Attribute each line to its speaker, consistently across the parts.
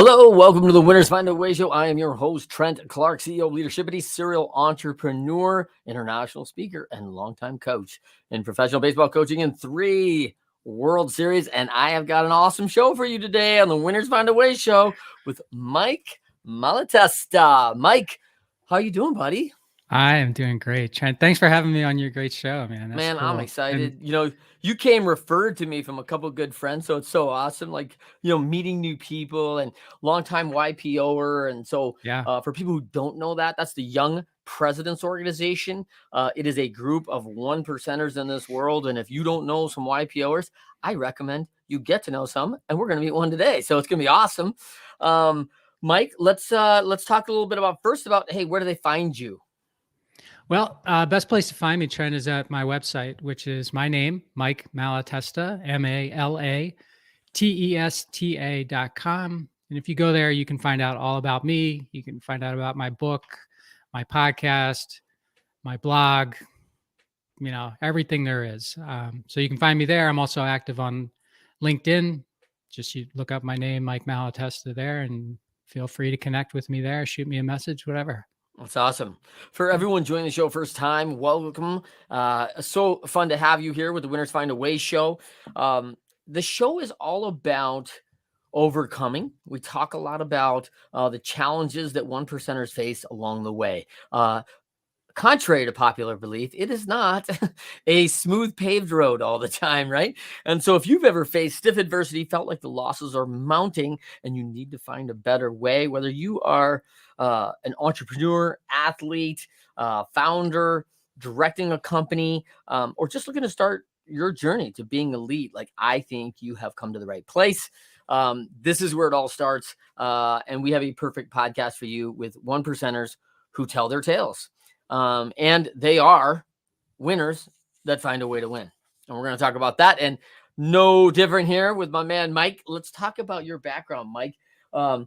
Speaker 1: Hello, welcome to the Winners Find a Way show. I am your host, Trent Clark, CEO of Leadershipity, serial entrepreneur, international speaker, and longtime coach in professional baseball coaching in 3 World Series. And I have got an awesome show for you today on the Winners Find a Way show with Mike Malatesta. Mike, how you doing, buddy?
Speaker 2: I am doing great, Trent. Thanks for having me on your great show, man. That's cool.
Speaker 1: I'm excited. You came referred to me from a couple of good friends, so it's so awesome. Meeting new people and longtime YPOer. And so,
Speaker 2: yeah,
Speaker 1: for people who don't know that, that's the Young Presidents Organization. It is a group of 1%ers in this world. And if you don't know some YPOers, I recommend you get to know some. And we're going to meet one today, so it's going to be awesome. Mike, let's talk a little bit about hey, where do they find you?
Speaker 2: Well, best place to find me, Trent, is at my website, which is my name, Mike Malatesta, Malatesta.com. And if you go there, you can find out all about me. You can find out about my book, my podcast, my blog, everything there is. So you can find me there. I'm also active on LinkedIn. Just you look up my name, Mike Malatesta, there, and feel free to connect with me there. Shoot me a message, whatever.
Speaker 1: That's awesome. For everyone joining the show first time, welcome. So fun to have you here with the Winners Find a Way show. The show is all about overcoming. We talk a lot about the challenges that 1%ers face along the way. Contrary to popular belief, it is not a smooth paved road all the time, right? And so if you've ever faced stiff adversity, felt like the losses are mounting and you need to find a better way, whether you are an entrepreneur, athlete, founder, directing a company, or just looking to start your journey to being elite, like I think you have come to the right place. This is where it all starts. And we have a perfect podcast for you with 1%ers who tell their tales. And they are winners that find a way to win. And we're going to talk about that. And no different here with my man, Mike. Let's talk about your background, Mike. I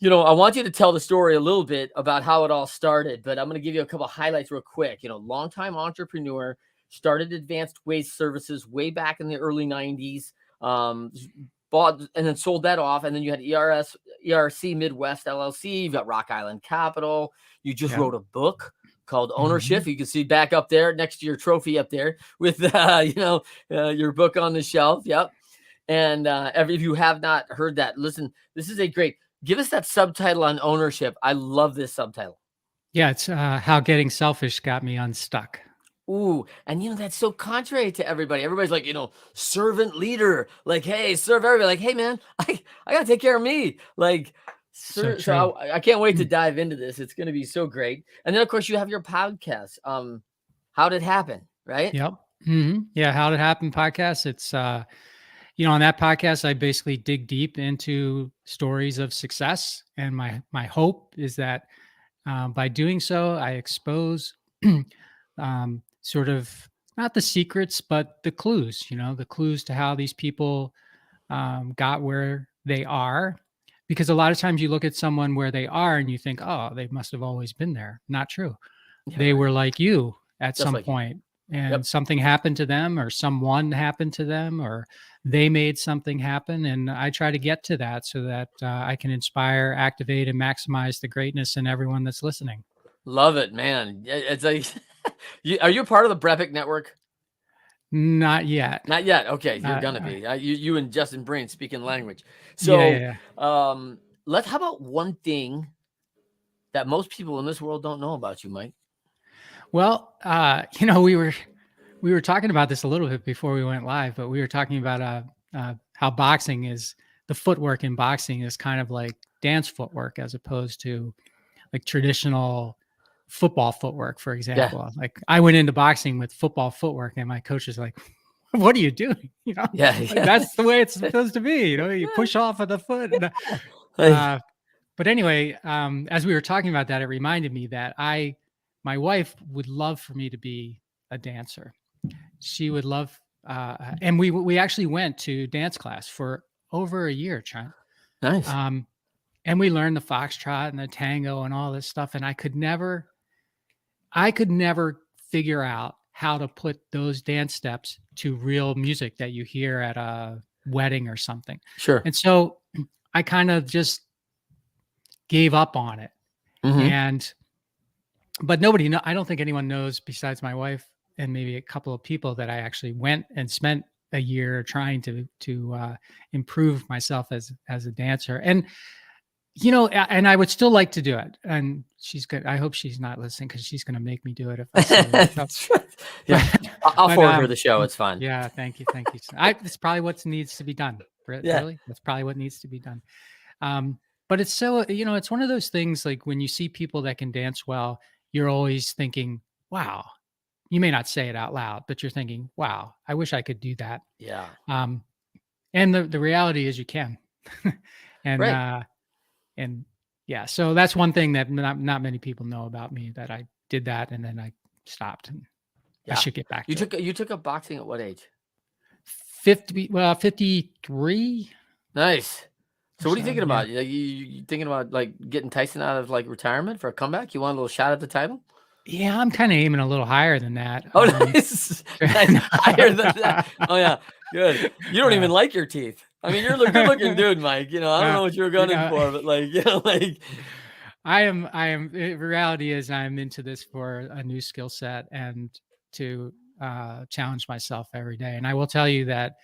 Speaker 1: want you to tell the story a little bit about how it all started, but I'm going to give you a couple of highlights real quick. Longtime entrepreneur, started Advanced Waste Services way back in the early 90s, bought and then sold that off. And then you had ERC Midwest LLC. You've got Rock Island Capital. You just wrote a book called OWNERSHIFT. You can see back up there next to your trophy up there with, your book on the shelf. Yep. And if you have not heard that, listen, this is give us that subtitle on ownership. I love this subtitle.
Speaker 2: Yeah, it's How Getting Selfish Got Me Unstuck.
Speaker 1: Ooh, and that's so contrary to everybody. Everybody's like, servant leader. Like, hey, serve everybody. Like, hey, man, I got to take care of me. Like, so I can't wait to dive into this. It's going to be so great. And then, of course, you have your podcast. How Did It Happen, right?
Speaker 2: Yep. Mm-hmm. Yeah, How Did It Happen podcast. It's, on that podcast, I basically dig deep into stories of success. And my hope is that by doing so, I expose sort of not the secrets, but the clues, the clues to how these people got where they are. Because a lot of times you look at someone where they are and you think, oh, they must have always been there. Not true. Yeah, they were like you at just some point. And something happened to them, or someone happened to them, or they made something happen. And I try to get to that so that I can inspire, activate, and maximize the greatness in everyone that's listening.
Speaker 1: Love it, man. It's like, are you a part of the Brepic network?
Speaker 2: Not yet.
Speaker 1: Not yet. Okay, you're gonna be. You and Justin Breen speaking language. So, how about one thing that most people in this world don't know about you, Mike?
Speaker 2: Well, we were talking about this a little bit before we went live, but we were talking about how boxing is, the footwork in boxing is kind of like dance footwork as opposed to like traditional football footwork, for example. Yeah. Like I went into boxing with football footwork and my coach was like, what are you doing? Like, that's the way it's supposed to be. You push off of the foot. But anyway, as we were talking about that, it reminded me that my wife would love for me to be a dancer. She would love, and we actually went to dance class for over a year, Trent.
Speaker 1: Nice.
Speaker 2: And we learned the foxtrot and the tango and all this stuff. And I could never figure out how to put those dance steps to real music that you hear at a wedding or something.
Speaker 1: Sure.
Speaker 2: And so I kind of just gave up on it.
Speaker 1: Mhm.
Speaker 2: And but I don't think anyone knows besides my wife and maybe a couple of people that I actually went and spent a year trying to improve myself as a dancer. And and I would still like to do it. And she's good. I hope she's not listening because she's going to make me do it if I say this. So,
Speaker 1: Yeah. I'll
Speaker 2: but,
Speaker 1: forward her the show. It's fun.
Speaker 2: yeah, thank you. It's probably what needs to be done.
Speaker 1: Yeah.
Speaker 2: Really, that's probably what needs to be done. But it's so, it's one of those things like when you see people that can dance well, you're always thinking, wow, you may not say it out loud, but you're thinking, wow, I wish I could do that.
Speaker 1: Yeah.
Speaker 2: And the reality is you can. and,
Speaker 1: Right.
Speaker 2: and yeah, so that's one thing that not many people know about me, that I did that and then I stopped, and I
Speaker 1: Yeah.
Speaker 2: should get back to it.
Speaker 1: You took up boxing at what age?
Speaker 2: 53.
Speaker 1: Nice. So what are you thinking
Speaker 2: Yeah.
Speaker 1: about? You thinking about like getting Tyson out of like retirement for a comeback? You want a little shot at the title?
Speaker 2: Yeah, I'm kind of aiming a little higher than that.
Speaker 1: Oh, nice. Nice. Higher than that. Oh yeah, good. You don't even like your teeth. I mean, you're a good looking dude, Mike. I don't know what you were gunning for, but like,
Speaker 2: I am. The reality is, I'm into this for a new skill set and to challenge myself every day. And I will tell you that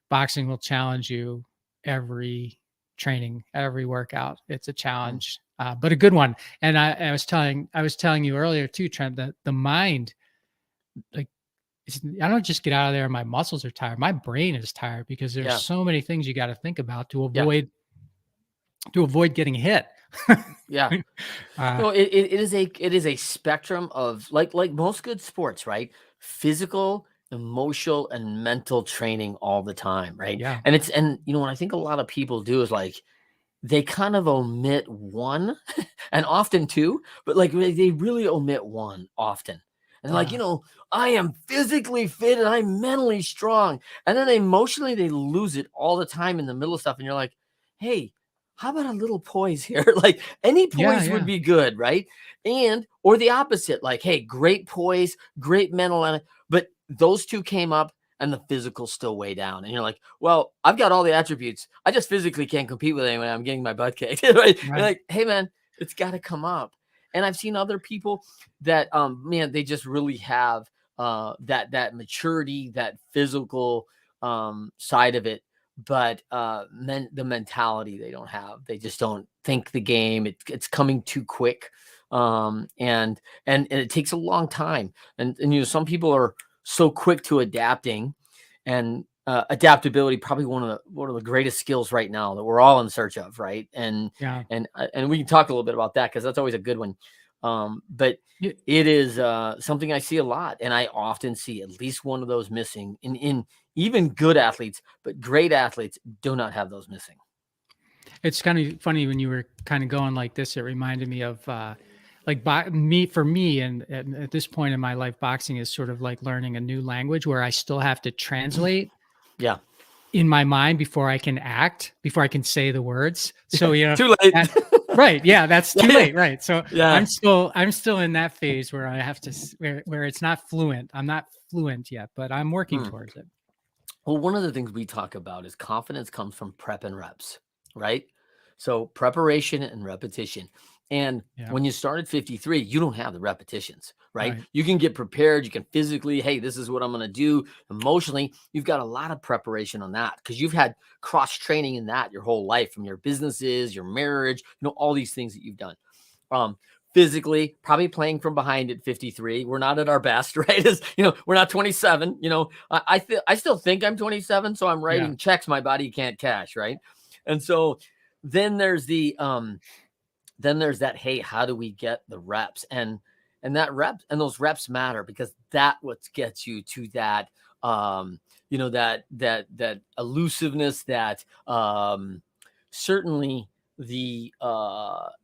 Speaker 2: boxing will challenge you every training, every workout. It's a challenge, but a good one. And I was telling you earlier too, Trent, that the mind, like, I don't just get out of there and my muscles are tired. My brain is tired because there's so many things you got to think about to avoid getting hit.
Speaker 1: Yeah. It is a spectrum of like most good sports, right? Physical, emotional, and mental training all the time, right?
Speaker 2: Yeah.
Speaker 1: And what I think a lot of people do is like they kind of omit one and often two, but like they really omit one often. And like, I am physically fit and I'm mentally strong. And then emotionally they lose it all the time in the middle of stuff. And you're like, hey, how about a little poise here? Like any poise would be good, right? Or the opposite, like, hey, great poise, great mental, but those two came up and the physical's still way down. And you're like, well, I've got all the attributes. I just physically can't compete with anyone. I'm getting my butt kicked. Right? You're like, hey man, it's got to come up. And I've seen other people that, man, they just really have that maturity, that physical side of it. But the mentality they don't have. They just don't think the game. It's coming too quick. And it takes a long time. And some people are so quick to adapting, and adaptability probably one of the greatest skills right now that we're all in search of, right? And we can talk a little bit about that because that's always a good one. But it is something I see a lot, and I often see at least one of those missing in even good athletes, but great athletes do not have those missing.
Speaker 2: It's kind of funny when you were kind of going like this. It reminded me of for me, and at this point in my life, boxing is sort of like learning a new language where I still have to translate in my mind before I can act, before I can say the words. So,
Speaker 1: too late.
Speaker 2: Right. Yeah. That's too late. Right. So
Speaker 1: yeah.
Speaker 2: I'm still in that phase where I have to, where it's not fluent. I'm not fluent yet, but I'm working towards it.
Speaker 1: Well, one of the things we talk about is confidence comes from prep and reps, right? So preparation and repetition. And when you start at 53, you don't have the repetitions, right? You can get prepared. You can physically, hey, this is what I'm going to do. Emotionally, you've got a lot of preparation on that because you've had cross training in that your whole life, from your businesses, your marriage, all these things that you've done. Physically, probably playing from behind at 53. We're not at our best, right? We're not 27. I still think I'm 27, so I'm writing checks my body can't cash, right? And so then there's that, hey, how do we get the reps? And that reps, and those reps matter because that what gets you to that that elusiveness, that certainly the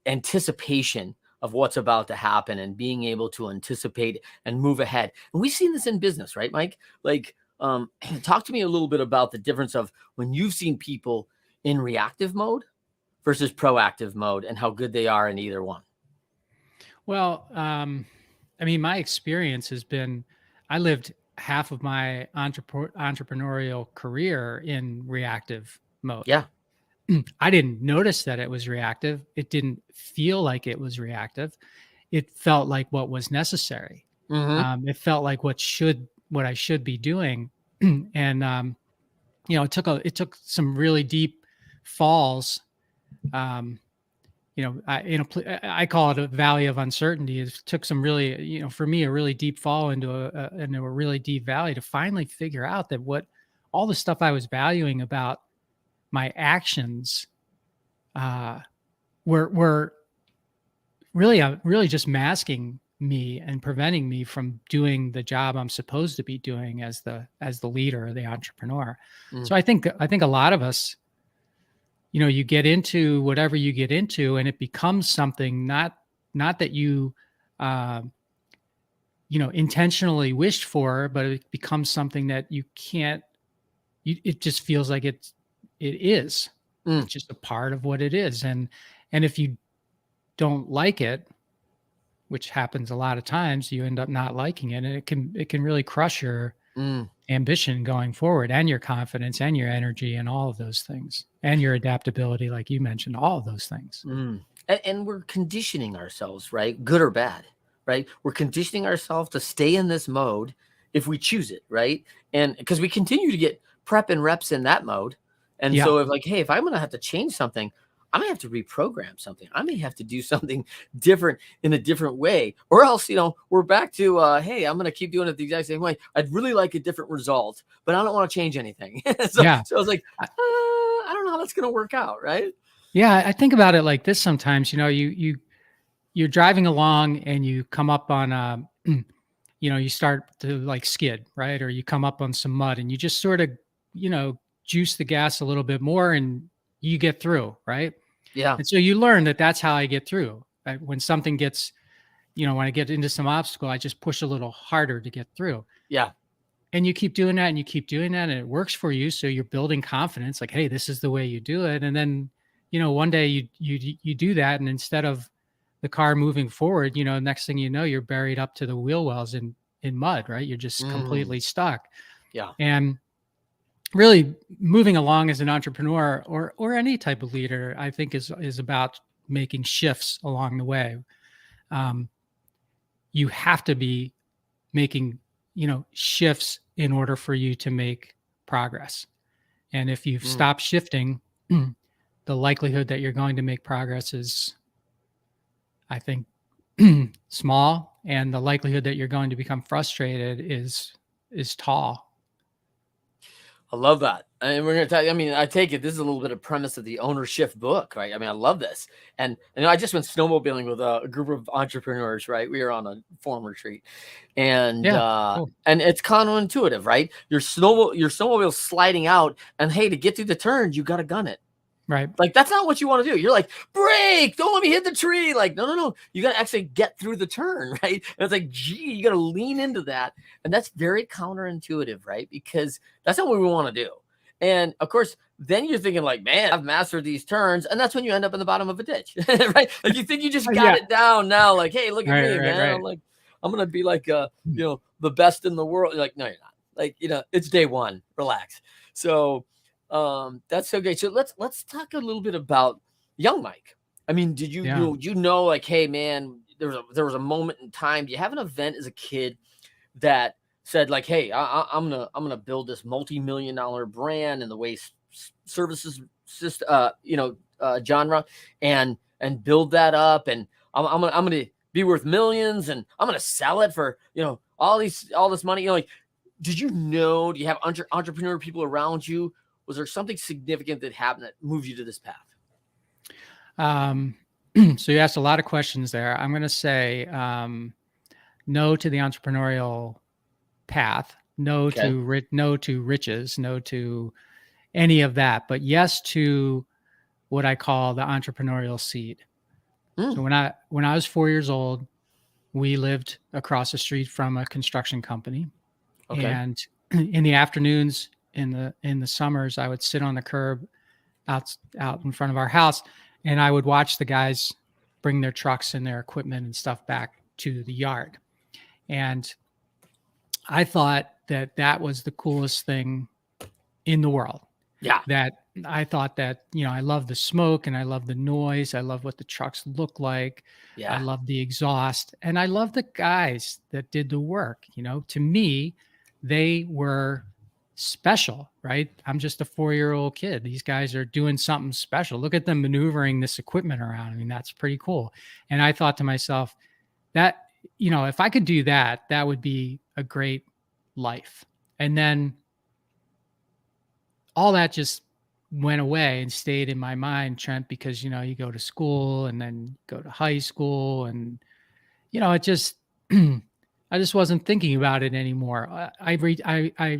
Speaker 1: anticipation of what's about to happen and being able to anticipate and move ahead. And we've seen this in business, right, Mike? Like, talk to me a little bit about the difference of when you've seen people in reactive mode versus proactive mode and how good they are in either one.
Speaker 2: Well, I mean, my experience has been, I lived half of my entrepreneurial career in reactive mode.
Speaker 1: Yeah.
Speaker 2: I didn't notice that it was reactive. It didn't feel like it was reactive. It felt like what was necessary.
Speaker 1: Mm-hmm.
Speaker 2: It felt like what I should be doing. And it took some really deep falls. I call it a valley of uncertainty. It took some really, for me, a really deep fall into a really deep valley to finally figure out that what all the stuff I was valuing about my actions were really just masking me and preventing me from doing the job I'm supposed to be doing as the leader or the entrepreneur.
Speaker 1: Mm.
Speaker 2: So I think a lot of us, you get into whatever you get into, and it becomes something not that you intentionally wished for, but it becomes something that you can't. It just feels like it is.
Speaker 1: Mm.
Speaker 2: It's just a part of what it is, and if you don't like it, which happens a lot of times, you end up not liking it, and it can really crush your ambition going forward, and your confidence, and your energy, and all of those things, and your adaptability, like you mentioned, all of those things.
Speaker 1: And we're conditioning ourselves, right? Good or bad, right? We're conditioning ourselves to stay in this mode if we choose it, right? And because we continue to get prep and reps in that mode. And so if I'm going to have to change something, I may have to reprogram something. I may have to do something different in a different way, or else, we're back to, hey, I'm going to keep doing it the exact same way. I'd really like a different result, but I don't want to change anything. So I was like, I don't know how that's going to work out. Right.
Speaker 2: Yeah. I think about it like this sometimes, you're driving along and you come up on, you start to like skid, right? Or you come up on some mud and you just sort of, juice the gas a little bit more and you get through, right?
Speaker 1: Yeah.
Speaker 2: And so you learn that that's how I get through. Right? When something gets, when I get into some obstacle, I just push a little harder to get through.
Speaker 1: Yeah.
Speaker 2: And you keep doing that and you keep doing that, and it works for you. So you're building confidence, like, hey, this is the way you do it. And then, one day you do that, and instead of the car moving forward, next thing you know, you're buried up to the wheel wells in mud, right? You're just completely stuck.
Speaker 1: Yeah.
Speaker 2: And really moving along as an entrepreneur or any type of leader, I think is about making shifts along the way. You have to be making, shifts in order for you to make progress. And if you've stopped shifting, the likelihood that you're going to make progress is, I think, small, and the likelihood that you're going to become frustrated is tall.
Speaker 1: I love that. And we're going to talk, I take it this is a little bit of premise of the OWNERSHIFT book, right? I love this. And I just went snowmobiling with a group of entrepreneurs, right? We were on a forum retreat. And
Speaker 2: Cool.
Speaker 1: and it's counterintuitive, right? Your snowmobile sliding out, and hey, to get through the turns, you got to gun it.
Speaker 2: Right.
Speaker 1: Like, that's not what you want to do. You're like, brake, don't let me hit the tree. Like, no. You got to actually get through the turn, right? And it's like, gee, you got to lean into that. And that's very counterintuitive, right? Because that's not what we want to do. And of course, then you're thinking like, man, I've mastered these turns. And that's when you end up in the bottom of a ditch, right? Like, you think you just got it down now. Like, hey, look at me, man. Right. I'm like, I'm going to be like, the best in the world. You're like, no, you're not. Like, it's day one. Relax. So, that's so great. So let's talk a little bit about young Mike. Did you like, hey man, there was a moment in time. Do you have an event as a kid that said like, hey, I'm gonna build this multi-million-dollar brand in the waste services system, genre, and build that up, and I'm gonna be worth millions, and I'm gonna sell it for all this money. Like, do you have entrepreneur people around you? Was there something significant that happened that moved you to this path?
Speaker 2: So you asked a lot of questions there. I'm going to say no to the entrepreneurial path, no to riches, no to any of that, but yes to what I call the entrepreneurial seed. So when I was 4 years old, we lived across the street from a construction company, and in the afternoons, in the summers, I would sit on the curb out in front of our house, and I would watch the guys bring their trucks and their equipment and stuff back to the yard. And I thought that was the coolest thing in the world.
Speaker 1: Yeah.
Speaker 2: That I thought that, I love the smoke and I love the noise. I love what the trucks look like. I
Speaker 1: Yeah.
Speaker 2: love the exhaust and I love the guys that did the work. To me, they were special, right? I'm just a 4-year-old kid. These guys are doing something special. Look at them maneuvering this equipment around. I mean, that's pretty cool. And I thought to myself that, if I could do that, that would be a great life. And then all that just went away and stayed in my mind, Trent, because, you go to school and then go to high school and, it just, I just wasn't thinking about it anymore. I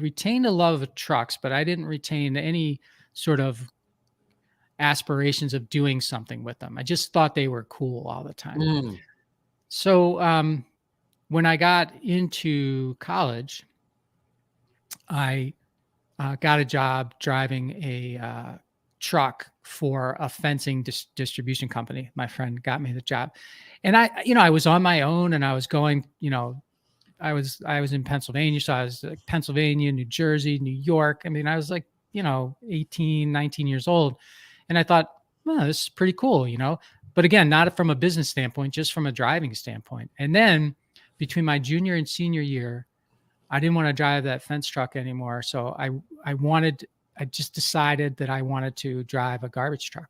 Speaker 2: retained a love of trucks, but I didn't retain any sort of aspirations of doing something with them. I just thought they were cool all the time.
Speaker 1: Mm.
Speaker 2: So, when I got into college, I got a job driving a truck for a fencing distribution company. My friend got me the job, and I was on my own, and I was going, I was in Pennsylvania, so I was like Pennsylvania, New Jersey, New York. I mean, I was like 18, 19 years old, and I thought, well, this is pretty cool, But again, not from a business standpoint, just from a driving standpoint. And then between my junior and senior year, I didn't want to drive that fence truck anymore. So I just decided that I wanted to drive a garbage truck.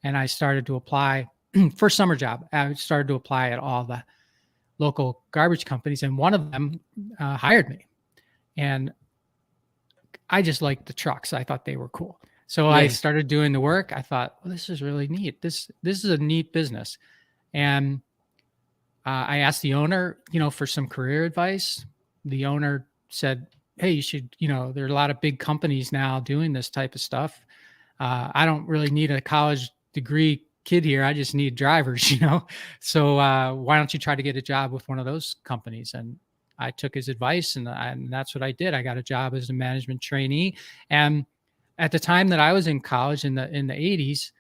Speaker 2: And I started to apply for a summer job. I started to apply at all the local garbage companies, and one of them hired me. And I just liked the trucks. I thought they were cool. So I
Speaker 1: Yeah.
Speaker 2: started doing the work. I thought, well, this is really neat. This is a neat business. And I asked the owner, for some career advice. The owner said, hey, you should, there are a lot of big companies now doing this type of stuff. I don't really need a college degree kid here. I just need drivers, So why don't you try to get a job with one of those companies? And I took his advice, and that's what I did. I got a job as a management trainee. And at the time that I was in college in the 80s,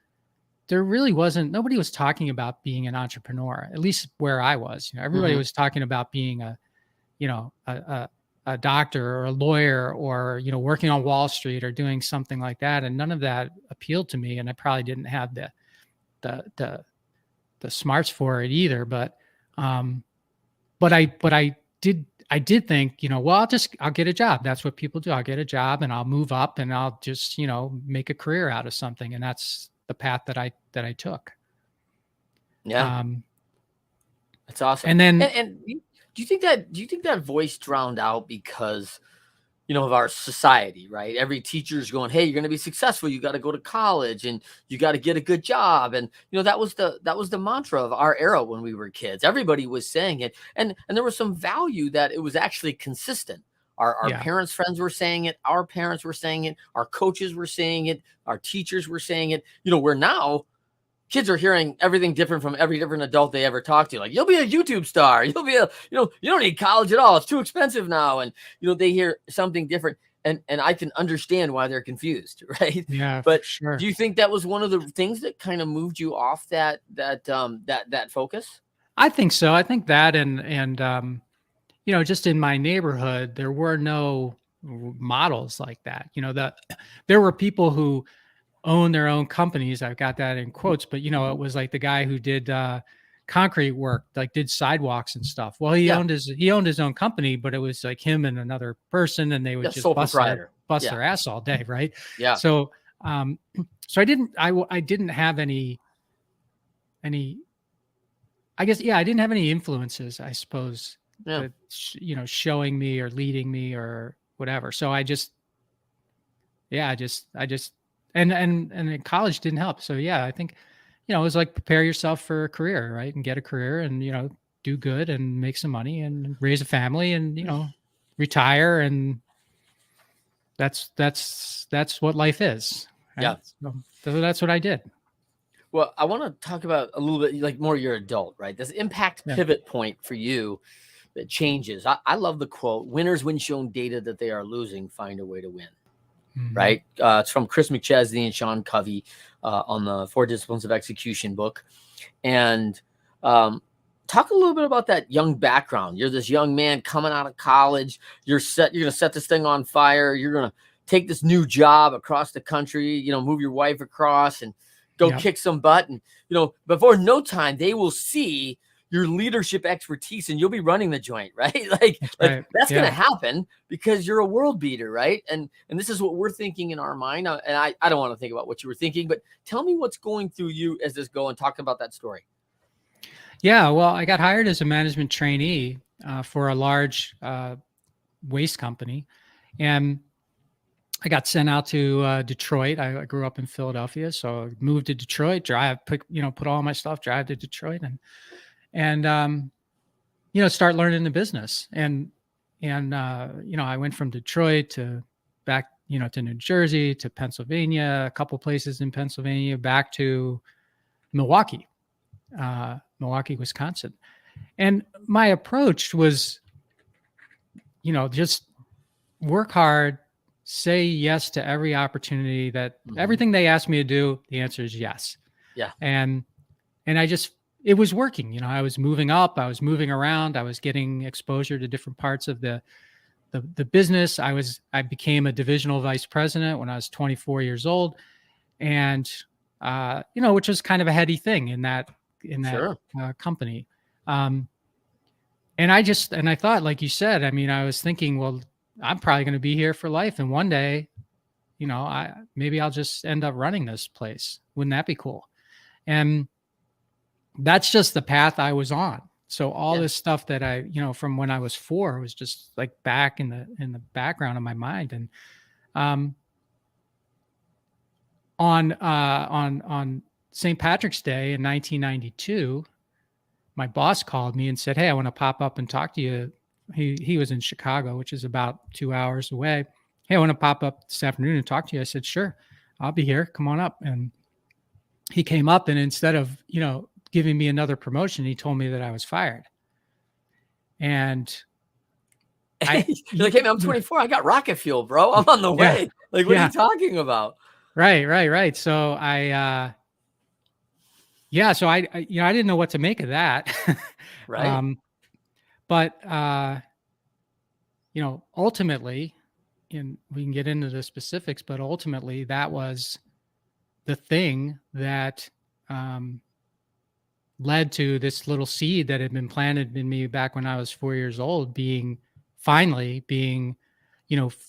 Speaker 2: there really nobody was talking about being an entrepreneur, at least where I was. Everybody was talking about being a doctor or a lawyer or, working on Wall Street or doing something like that. And none of that appealed to me. And I probably didn't have the smarts for it either. But I did think, well, I'll get a job. That's what people do. I'll get a job and I'll move up and I'll just, make a career out of something. And that's the path that I took.
Speaker 1: Yeah. That's awesome.
Speaker 2: And then,
Speaker 1: and do you think that voice drowned out because, of our society, right? Every teacher's going, hey, you're going to be successful. You got to go to college and you got to get a good job. And, that was the mantra of our era when we were kids. Everybody was saying it. And there was some value that it was actually consistent. Our parents' friends were saying it. Our parents were saying it. Our coaches were saying it. Our teachers were saying it. Where now kids are hearing everything different from every different adult they ever talk to. Like, you'll be a YouTube star. You'll be you don't need college at all. It's too expensive now. And, they hear something different. And I can understand why they're confused, right?
Speaker 2: yeah,
Speaker 1: But
Speaker 2: sure.
Speaker 1: do you think that was one of the things that kind of moved you off that focus?
Speaker 2: I think so. I think that and just in my neighborhood, there were no models like that. There were people who own their own companies. I've got that in quotes, but it was like the guy who did concrete work, like did sidewalks and stuff. Well, he owned his own company, but it was like him and another person, and they would just bust their ass all day, right?
Speaker 1: Yeah.
Speaker 2: So I didn't have any I guess I didn't have any influences, I suppose, that, showing me or leading me or whatever. So I just and in college didn't help. So I think, it was like prepare yourself for a career, right? And get a career and, do good and make some money and raise a family and, retire. And that's what life is. Right?
Speaker 1: Yeah.
Speaker 2: So that's what I did.
Speaker 1: Well, I want to talk about a little bit like more your adult, right? This impact pivot point for you that changes. I love the quote, winners when shown data that they are losing, find a way to win. Mm-hmm. Right. It's from Chris McChesney and Sean Covey on the 4 Disciplines of Execution book. And talk a little bit about that young background. You're this young man coming out of college. You're going to set this thing on fire. You're going to take this new job across the country, you know, move your wife across and go
Speaker 2: Yep.
Speaker 1: kick some butt. And, you know, before no time, they will see your leadership expertise and you'll be running the joint, right?
Speaker 2: That's right.
Speaker 1: That's going
Speaker 2: Yeah.
Speaker 1: to happen because you're a world beater, right? And this is what we're thinking in our mind. And I don't want to think about what you were thinking, but tell me what's going through you as this go and talk about that story.
Speaker 2: Yeah. Well, I got hired as a management trainee for a large waste company, and I got sent out to Detroit. I grew up in Philadelphia, so I moved to Detroit. Put all my stuff, drive to Detroit, and start learning the business. And I went from Detroit to back, to New Jersey, to Pennsylvania, a couple places in Pennsylvania, back to Milwaukee, Wisconsin. And my approach was, just work hard, say yes to every opportunity that everything they asked me to do, the answer is yes.
Speaker 1: Yeah.
Speaker 2: And it was working. I was moving up, I was moving around, I was getting exposure to different parts of the business. I became a divisional vice president when I was 24 years old. And, which was kind of a heady thing in that
Speaker 1: Sure.
Speaker 2: company. And I thought, like you said, I was thinking, well, I'm probably going to be here for life. And one day, maybe I'll just end up running this place. Wouldn't that be cool? And that's just the path I was on. So all this stuff that I, from when I was 4 was just like back in the background of my mind. And on St. Patrick's Day in 1992, my boss called me and said, "Hey, I want to pop up and talk to you." He was in Chicago, which is about 2 hours away. "Hey, I want to pop up this afternoon and talk to you." I said, "Sure, I'll be here. Come on up." And he came up, and instead of, giving me another promotion, he told me that I was fired. And
Speaker 1: you're like, "Hey, man, I'm 24. I got rocket fuel, bro. I'm on the way." Like, what are you talking about?
Speaker 2: Right. So I didn't know what to make of that.
Speaker 1: Right.
Speaker 2: But ultimately, and we can get into the specifics, but ultimately that was the thing that led to this little seed that had been planted in me back when I was 4 years old, finally being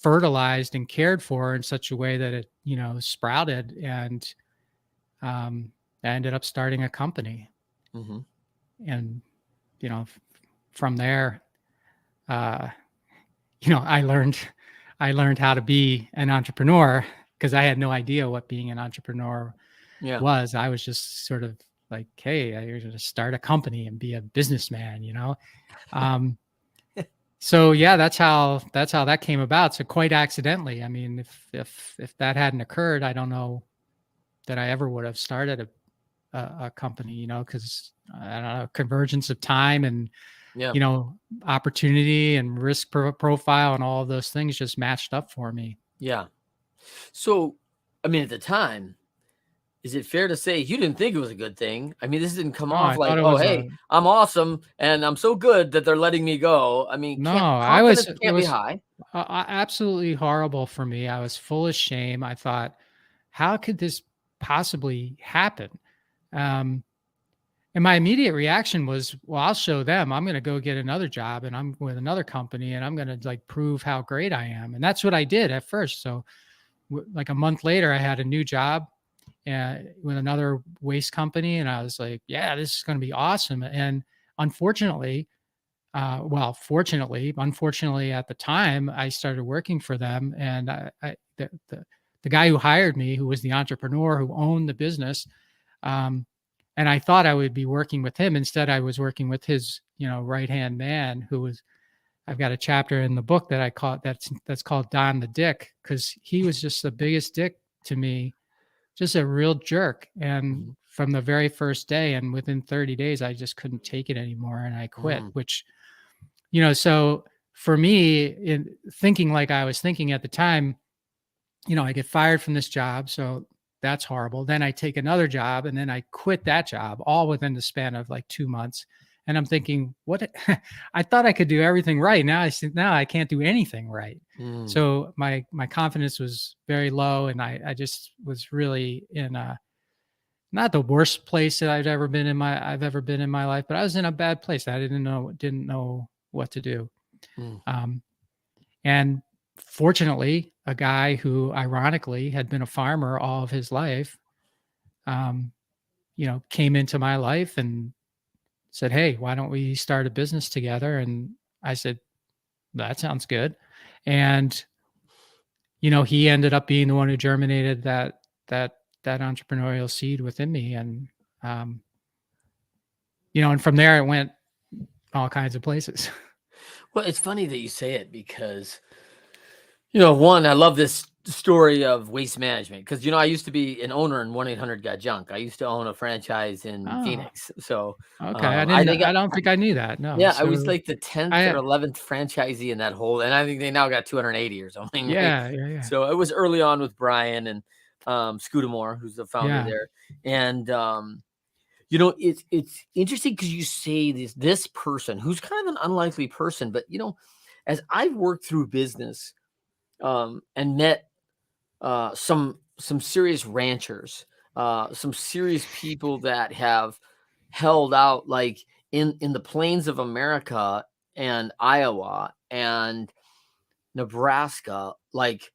Speaker 2: fertilized and cared for in such a way that it, sprouted. And I ended up starting a company. And, from there, I learned how to be an entrepreneur, because I had no idea what being an entrepreneur was. I was just sort of like, "Hey, you're going to start a company and be a businessman," So yeah, that's how that came about. So quite accidentally. If that hadn't occurred, I don't know that I ever would have started a company, because I don't know, convergence of time and opportunity and risk profile and all of those things just matched up for me.
Speaker 1: Yeah. So, at the time, is it fair to say you didn't think it was a good thing? This didn't come off like, "Oh, hey, I'm awesome and I'm so good that they're letting me go." Confidence can't be high.
Speaker 2: Absolutely horrible for me. I was full of shame. I thought, how could this possibly happen? And my immediate reaction was, well, I'll show them. I'm going to go get another job, and I'm with another company, and I'm going to prove how great I am. And that's what I did at first. So like a month later, I had a new job with another waste company. And I was like, yeah, this is going to be awesome. And unfortunately at the time, I started working for them. And the guy who hired me, who was the entrepreneur who owned the business, and I thought I would be working with him. Instead, I was working with his, right-hand man, I've got a chapter in the book that I call that's called Don the Dick, because he was just the biggest dick to me, just a real jerk. And from the very first day, and within 30 days, I just couldn't take it anymore, and I quit. Which, so for me, in thinking like I was thinking at the time, I get fired from this job, so that's horrible. Then I take another job, and then I quit that job, all within the span of like 2 months. And I'm thinking, what? I thought I could do everything right. Now I can't do anything right. So my confidence was very low, and I just was really in a, not the worst place that I've ever been in my life, but I was in a bad place. I didn't know what to do. And fortunately, a guy who ironically had been a farmer all of his life, came into my life and said, "Hey, why don't we start a business together?" And I said, "That sounds good." And, he ended up being the one who germinated that entrepreneurial seed within me. And, and from there it went all kinds of places.
Speaker 1: Well, it's funny that you say it because, one, I love this story of waste management because, I used to be an owner in 1-800-GOT-JUNK. I used to own a franchise in
Speaker 2: Oh,
Speaker 1: Phoenix. So,
Speaker 2: okay.
Speaker 1: I think,
Speaker 2: I don't think I knew that. No.
Speaker 1: yeah, I
Speaker 2: So
Speaker 1: was like the 10th
Speaker 2: I,
Speaker 1: or 11th franchisee in that whole, and I think they now got 280 or something. Right?
Speaker 2: yeah.
Speaker 1: So it was early on with Brian and Scudamore, who's the founder there. And, it's interesting because you say this person who's kind of an unlikely person, but, as I've worked through business and met some serious ranchers, some serious people that have held out like in the plains of America and Iowa and Nebraska, like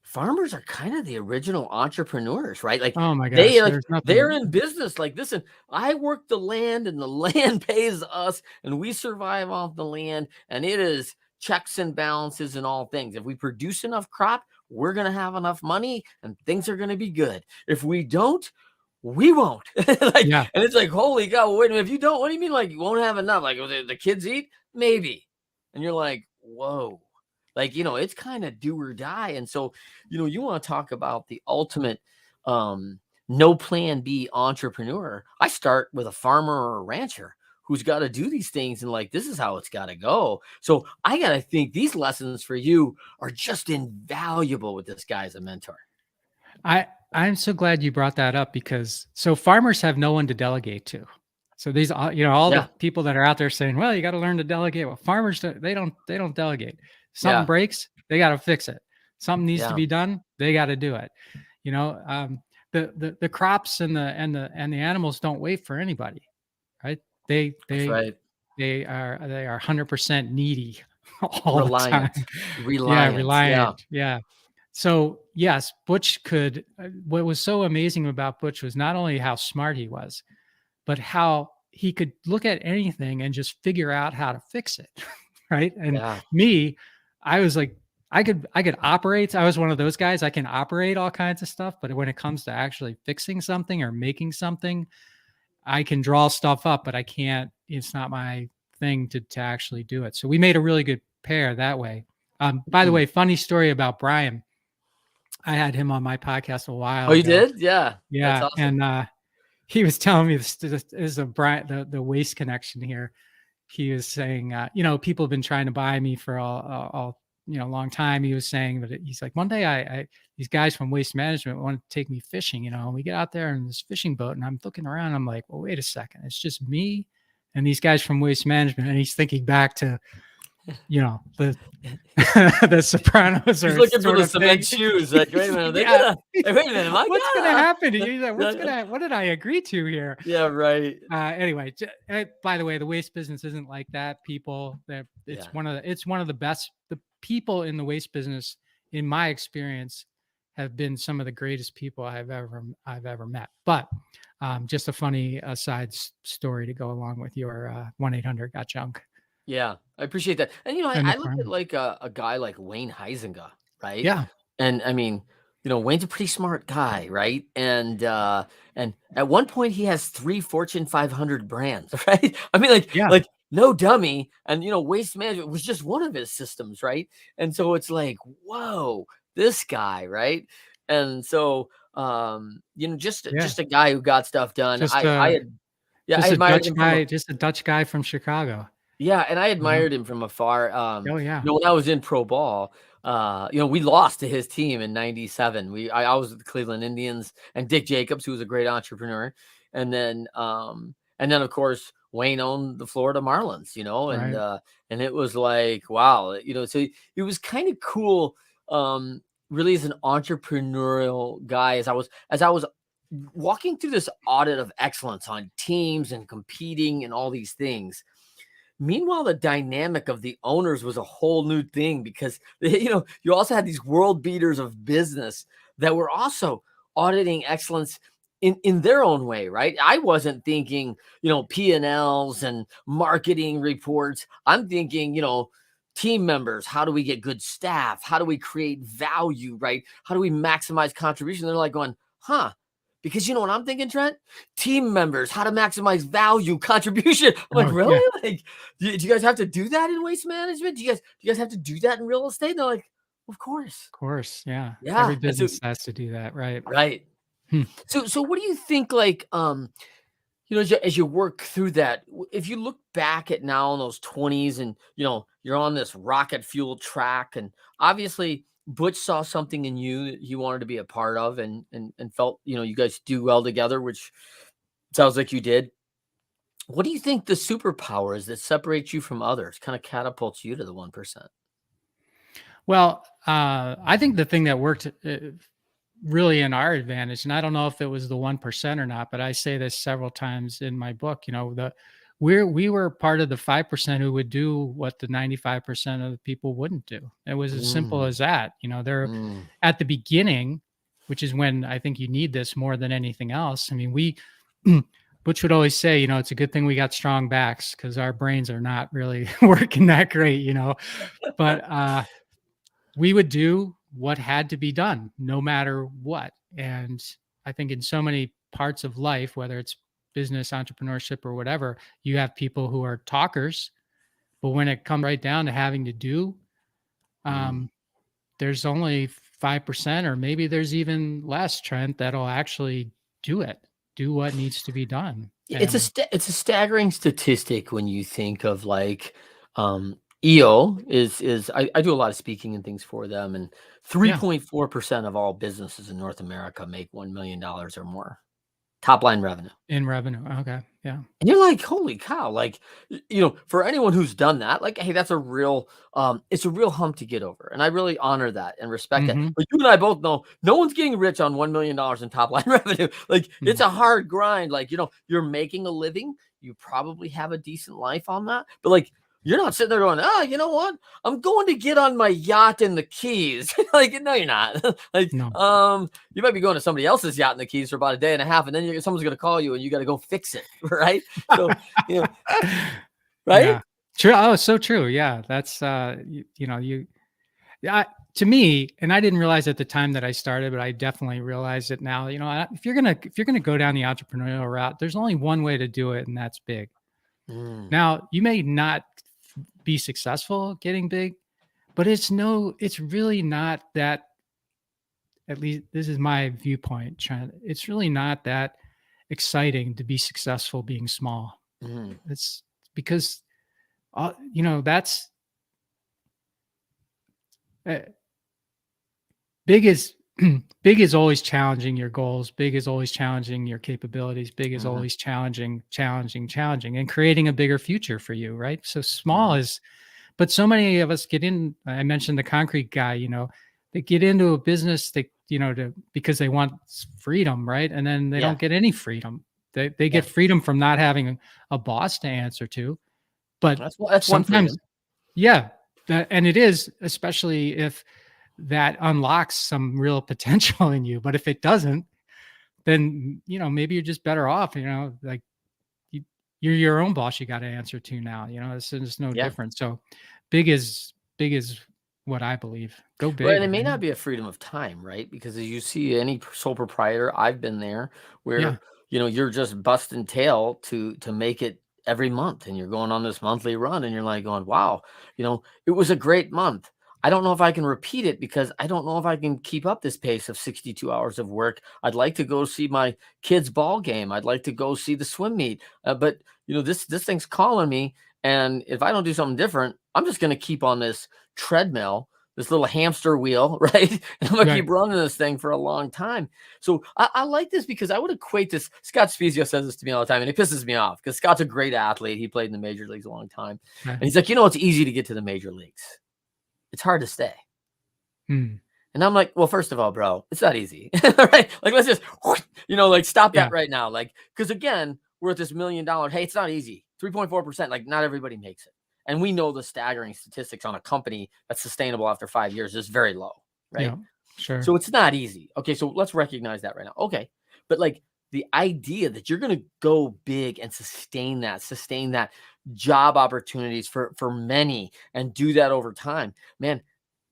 Speaker 1: farmers are kind of the original entrepreneurs, right? Like
Speaker 2: oh my gosh,
Speaker 1: they're in business. Like, listen, I work the land and the land pays us and we survive off the land, and it is checks and balances and all things. If we produce enough crop, we're going to have enough money and things are going to be good. If we don't, we won't.
Speaker 2: Yeah.
Speaker 1: And it's like, holy cow, wait a minute. If you don't, what do you mean? Like, you won't have enough? Like, will the kids eat? Maybe. And you're like, whoa. Like, it's kind of do or die. And so, you want to talk about the ultimate no plan B entrepreneur. I start with a farmer or a rancher who's got to do these things, and like, this is how it's got to go. So I got to think these lessons for you are just invaluable with this guy as a mentor.
Speaker 2: I'm so glad you brought that up, because so farmers have no one to delegate to. So these, all the people that are out there saying, well, you got to learn to delegate. Well, farmers, they don't delegate. Something breaks, they got to fix it. Something needs to be done, they got to do it. The crops and the animals don't wait for anybody, right? They are 100% needy all the time. Reliant. Yeah. So yes, Butch could. What was so amazing about Butch was not only how smart he was, but how he could look at anything and just figure out how to fix it. Right. And me, I was like, I could operate. I was one of those guys. I can operate all kinds of stuff, but when it comes to actually fixing something or making something, I can draw stuff up, but I can't. It's not my thing to actually do it. So we made a really good pair that way. By the way, funny story about Brian. I had him on my podcast a while ago.
Speaker 1: Oh, you did? Yeah.
Speaker 2: Yeah.
Speaker 1: That's awesome.
Speaker 2: And he was telling me this is a Brian, the waste connection here. He was saying, people have been trying to buy me for all long time. He was saying that he's like, one day I these guys from Waste Management want to take me fishing, and we get out there in this fishing boat and I'm looking around. I'm like, well, wait a second. It's just me and these guys from Waste Management. And he's thinking back to, the the Sopranos.
Speaker 1: He's looking for the cement shoes. Like, wait a minute, wait a minute,
Speaker 2: what's gonna happen? He's like, what did I agree to here?
Speaker 1: Yeah, right.
Speaker 2: Anyway, by the way, the waste business isn't like that. People, it's one of the best. The people in the waste business, in my experience, have been some of the greatest people I've ever met. But just a funny side story to go along with your 1-800-GOT-JUNK.
Speaker 1: Yeah, I appreciate that. And, I look at like a guy like Wayne Huizenga, right?
Speaker 2: Yeah.
Speaker 1: And I mean, Wayne's a pretty smart guy, right? And at one point he has 3 Fortune 500 brands, right? I mean, like no dummy. And, Waste Management was just one of his systems, right? And so it's like, whoa, this guy, right? And so, just a guy who got stuff done. I admired him.
Speaker 2: Just a Dutch guy from Chicago.
Speaker 1: Yeah, and I admired him from afar. When I was in pro ball, we lost to his team in '97. I was with the Cleveland Indians and Dick Jacobs, who was a great entrepreneur, and then of course Wayne owned the Florida Marlins,
Speaker 2: Right.
Speaker 1: and it was like, wow, so it was kind of cool. Really as an entrepreneurial guy, as I was walking through this audit of excellence on teams and competing and all these things. Meanwhile, the dynamic of the owners was a whole new thing because you also had these world beaters of business that were also auditing excellence in their own way, right? I wasn't thinking, P&Ls and marketing reports. I'm thinking, team members, how do we get good staff? How do we create value, right? How do we maximize contribution? They're like going, huh? Because you know what I'm thinking, Trent? Team members, how to maximize value, contribution. I'm like,
Speaker 2: Oh, yeah.
Speaker 1: really? Like, do you guys have to do that in waste management? Do you guys have to do that in real estate? And they're like, of course.
Speaker 2: Of course. Yeah.
Speaker 1: Yeah.
Speaker 2: Every
Speaker 1: And so,
Speaker 2: business has to do that. Right.
Speaker 1: right.
Speaker 2: Hmm.
Speaker 1: So what do you think, like, as you work through that, if you look back at now in those 20s and, you're on this rocket fuel track, and obviously Butch saw something in you that he wanted to be a part of, and felt, you guys do well together, which sounds like you did. What do you think the superpower is that separates you from others, kind of catapults you to the 1%?
Speaker 2: Well, I think the thing that worked really in our advantage, and I don't know if it was the 1% or not, but I say this several times in my book, we were part of the 5% who would do what the 95% of the people wouldn't do. It was as simple
Speaker 1: Mm,
Speaker 2: as that. They're
Speaker 1: mm,
Speaker 2: at the beginning, which is when I think you need this more than anything else. I mean, Butch would always say, it's a good thing we got strong backs because our brains are not really working that great, but we would do what had to be done no matter what. And I think in so many parts of life, whether it's business, entrepreneurship, or whatever, you have people who are talkers, but when it comes right down to having to do,
Speaker 1: mm.
Speaker 2: um, there's only 5%, or maybe there's even less, Trent, that'll actually do what needs to be done.
Speaker 1: It's a
Speaker 2: And
Speaker 1: it's a staggering statistic when you think of, like, EO is I do a lot of speaking and things for them, and
Speaker 2: yeah,
Speaker 1: 3.4% of all businesses in North America make $1 million or more top line revenue.
Speaker 2: in revenue. Okay. Yeah.
Speaker 1: And you're like, holy cow, like, for anyone who's done that, like, hey, that's it's a real hump to get over. And I really honor that and respect that.
Speaker 2: Mm-hmm.
Speaker 1: But you and I both know no one's getting rich on $1 million in top line revenue. Like, it's
Speaker 2: No,
Speaker 1: a hard grind. Like, you're making a living. You probably have a decent life on that. But, like, you're not sitting there going, you know what? I'm going to get on my yacht in the Keys. Like, no, you're not. Like,
Speaker 2: no,
Speaker 1: you might be going to somebody else's yacht in the Keys for about a day and a half, and then someone's going to call you and you got to go fix it. Right. So, you know, right?
Speaker 2: yeah. True. Oh, so true. Yeah. That's, yeah, to me, and I didn't realize at the time that I started, but I definitely realize it now. If you're gonna go down the entrepreneurial route, there's only one way to do it, and that's big.
Speaker 1: Mm,
Speaker 2: Now, you may not be successful getting big, but it's really not that. At least this is my viewpoint, Trent. It's really not that exciting to be successful being small.
Speaker 1: mm,
Speaker 2: It's because, that's uh, big is big is always challenging your goals. Big is always challenging your capabilities. Big is
Speaker 1: mhm,
Speaker 2: always challenging, and creating a bigger future for you, right? So small
Speaker 1: mhm.
Speaker 2: is, but so many of us get in. I mentioned the concrete guy. They get into a business because they want freedom, right? And then they
Speaker 1: Yeah,
Speaker 2: don't get any freedom. They
Speaker 1: yeah.
Speaker 2: get freedom from not having a boss to answer to, but
Speaker 1: That's one
Speaker 2: sometimes,
Speaker 1: freedom.
Speaker 2: yeah, and it is, especially if that unlocks some real potential in you. But if it doesn't, then maybe you're just better off. Like you, you're your own boss. You got to answer to now. It's no
Speaker 1: Yeah.
Speaker 2: different. So big is what I believe. Go
Speaker 1: Right, and
Speaker 2: big,
Speaker 1: it may not
Speaker 2: man.
Speaker 1: be a freedom of time, right? Because as you see any sole proprietor, I've been there
Speaker 2: Yeah.
Speaker 1: where, you're just busting tail to make it every month, and you're going on this monthly run, and you're like going, wow, it was a great month. I don't know if I can repeat it because I don't know if I can keep up this pace of 62 hours of work. I'd like to go see my kids' ball game. I'd like to go see the swim meet. But this thing's calling me, and if I don't do something different, I'm just going to keep on this treadmill this little hamster wheel, right? And I'm going to
Speaker 2: Right.
Speaker 1: keep running this thing for a long time. So I like this because I would equate this. Scott Spezio says this to me all the time, and it pisses me off because Scott's a great athlete. He played in the major leagues a long time.
Speaker 2: Okay.
Speaker 1: And he's like, it's easy to get to the major leagues. It's hard to stay.
Speaker 2: Hmm.
Speaker 1: And I'm like, well, first of all, bro, it's not easy. Right? Like, let's just, like stop that right now. Like, because again, we're at this $1 million. Hey, it's not easy. 3.4%. Like, not everybody makes it. And we know the staggering statistics on a company that's sustainable after 5 years is very low. Right.
Speaker 2: Yeah, sure.
Speaker 1: So it's not easy. Okay. So let's recognize that right now. Okay. But like the idea that you're going to go big and sustain that job opportunities for many and do that over time, man,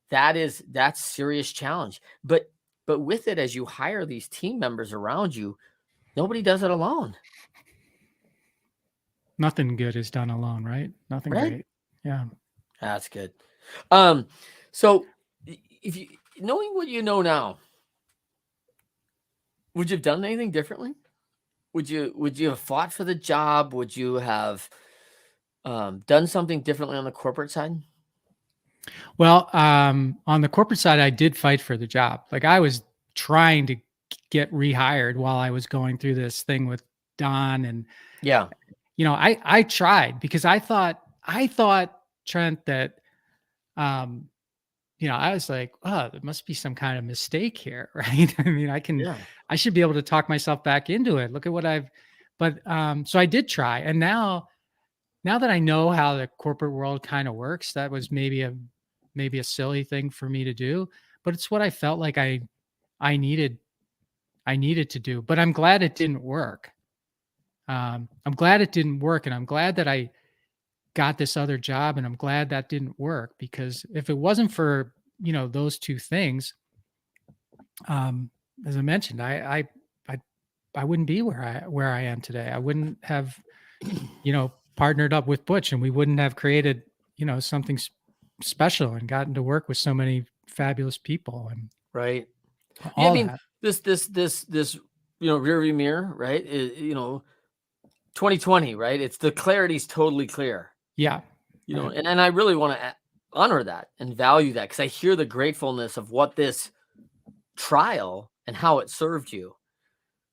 Speaker 1: that's serious challenge. But with it, as you hire these team members around you, nobody does it alone.
Speaker 2: Nothing good is done alone, right? Nothing
Speaker 1: Right?
Speaker 2: great. Yeah.
Speaker 1: That's good. So if you knowing what you know now, would you have done anything differently? Would you have fought for the job? Would you have done something differently on the corporate side?
Speaker 2: Well, on the corporate side, I did fight for the job. Like I was trying to get rehired while I was going through this thing with Don, and
Speaker 1: Yeah.
Speaker 2: I tried because I thought Trent that, I was like, oh, there must be some kind of mistake here, right? I mean, I should be able to talk myself back into it. Look at what so I did try, and now that I know how the corporate world kind of works, that was maybe a silly thing for me to do, but it's what I felt like I needed to do. But I'm glad it didn't work. I'm glad it didn't work, and I'm glad that I got this other job, and I'm glad that didn't work, because if it wasn't for those two things, as I mentioned, I wouldn't be where I am today. I wouldn't have partnered up with Butch, and we wouldn't have created something special and gotten to work with so many fabulous people and
Speaker 1: right.
Speaker 2: all
Speaker 1: I mean,
Speaker 2: that.
Speaker 1: this rearview mirror, right? 2020, right? It's the clarity's totally clear.
Speaker 2: Yeah.
Speaker 1: Right. And I really want to honor that and value that, because I hear the gratefulness of what this trial and how it served you.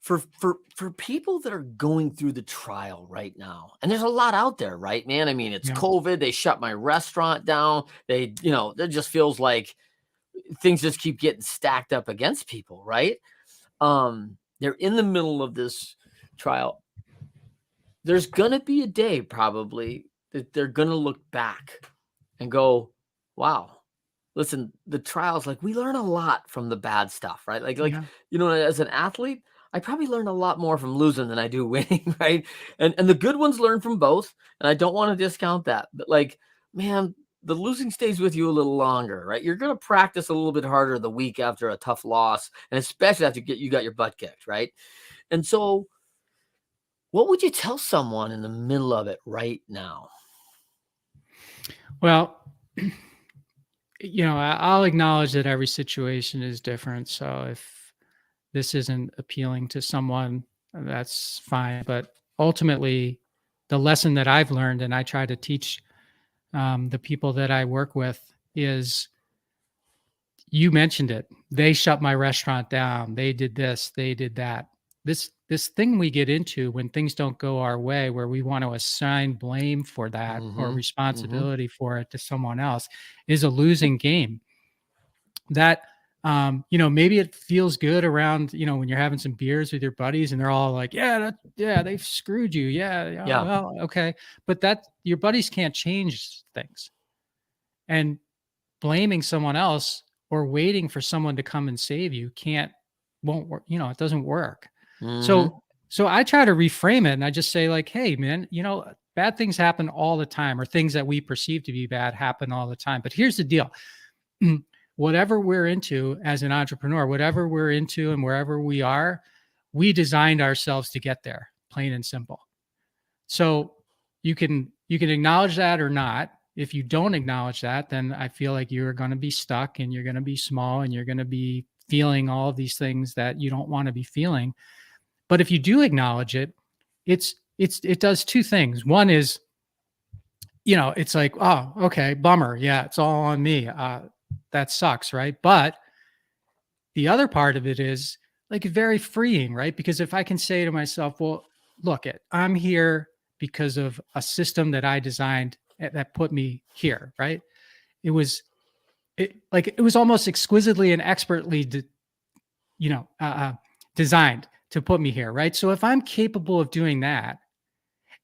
Speaker 1: For people that are going through the trial right now, and there's a lot out there, right, man? I mean, it's COVID. They shut my restaurant down. It just feels like things just keep getting stacked up against people, right? They're in the middle of this trial. There's going to be a day probably that they're going to look back and go, wow, listen, the trials, like we learn a lot from the bad stuff, right? As an athlete, I probably learn a lot more from losing than I do winning, right? And the good ones learn from both. And I don't want to discount that. But like, man, the losing stays with you a little longer, right? You're going to practice a little bit harder the week after a tough loss, and especially after you got your butt kicked, right? And so what would you tell someone in the middle of it right now?
Speaker 2: Well, I'll acknowledge that every situation is different. So if this isn't appealing to someone, that's fine. But ultimately, the lesson that I've learned, and I try to teach the people that I work with, is, you mentioned it. They shut my restaurant down. They did this. They did that. This thing we get into when things don't go our way, where we want to assign blame for that or responsibility for it to someone else, is a losing game. That maybe it feels good around, when you're having some beers with your buddies and they're all like, they've screwed you. Yeah. Well, okay. But your buddies can't change things. And blaming someone else or waiting for someone to come and save you won't work. It doesn't work. So I try to reframe it, and I just say, like, hey man, bad things happen all the time, or things that we perceive to be bad happen all the time. But here's the deal. Whatever we're into as an entrepreneur, whatever we're into and wherever we are, we designed ourselves to get there, plain and simple. So you can acknowledge that or not. If you don't acknowledge that, then I feel like you're going to be stuck, and you're going to be small, and you're going to be feeling all of these things that you don't want to be feeling. But if you do acknowledge it, it does two things. One is, it's like, oh, okay, bummer. Yeah, it's all on me. that sucks, right? But the other part of it is like very freeing, right? Because if I can say to myself, well, look, I'm here because of a system that I designed that put me here, right? It was it was almost exquisitely and expertly designed to put me here, right? So if I'm capable of doing that,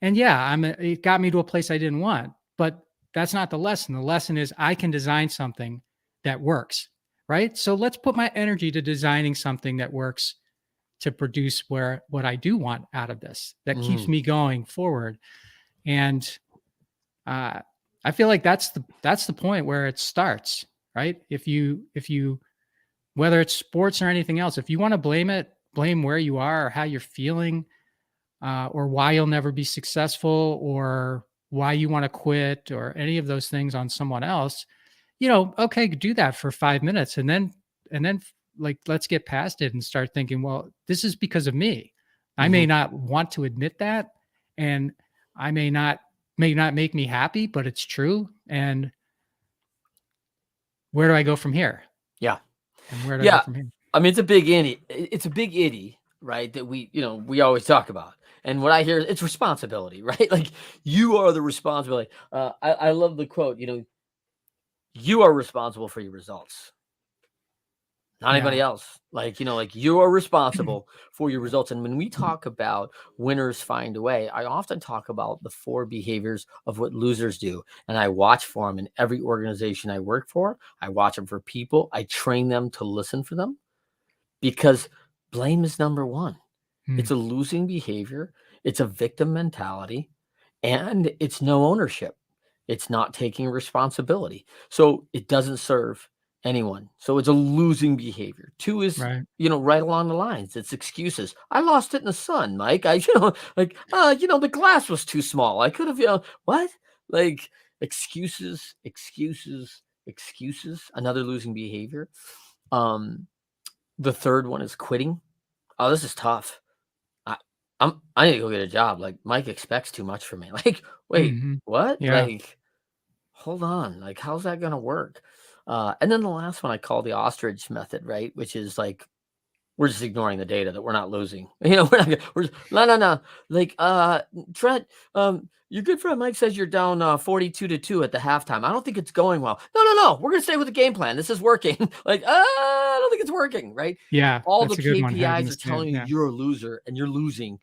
Speaker 2: and yeah, it got me to a place I didn't want, but that's not the lesson. The lesson is I can design something that works, right? So let's put my energy to designing something that works to produce what I do want out of this, that keeps me going forward. And I feel like that's the point where it starts, right? If you whether it's sports or anything else, if you want to blame where you are or how you're feeling, or why you'll never be successful, or why you want to quit, or any of those things on someone else, okay, do that for 5 minutes, and then like, let's get past it and start thinking, well, this is because of me. I may not want to admit that, and I may not make me happy, but it's true. And where do I go from here?
Speaker 1: Yeah.
Speaker 2: And where do I go from here?
Speaker 1: I mean, it's a big itty, right? That we always talk about. And what I hear, it's responsibility, right? Like, you are the responsibility. I love the quote, you are responsible for your results, not anybody else. Like, you are responsible for your results. And when we talk about winners find a way, I often talk about the 4 behaviors of what losers do. And I watch for them in every organization I work for. I watch them for people. I train them to listen for them, because blame is number 1. It's a losing behavior. It's a victim mentality, and it's no ownership. It's not taking responsibility. So it doesn't serve anyone. So it's a losing behavior. 2 is,
Speaker 2: Right.
Speaker 1: right along the lines. It's excuses. I lost it in the sun, Mike. The glass was too small. I could have, what? Like, excuses. Another losing behavior. The third one is quitting. Oh, this is tough. I need to go get a job. Like, Mike expects too much from me. Like, wait, what?
Speaker 2: Yeah.
Speaker 1: Like, hold on. Like, how's that gonna work? And then the last one I call the Ostrich Method, right? Which is like, we're just ignoring the data that we're not losing. No. Like, Trent, your good friend Mike says you're down 42-2 at the halftime. I don't think it's going well. No. We're gonna stay with the game plan. This is working. Like, I don't think it's working, right?
Speaker 2: Yeah.
Speaker 1: All
Speaker 2: that's
Speaker 1: the
Speaker 2: a good one,
Speaker 1: KPIs are telling you
Speaker 2: yeah.
Speaker 1: you're a loser and you're losing.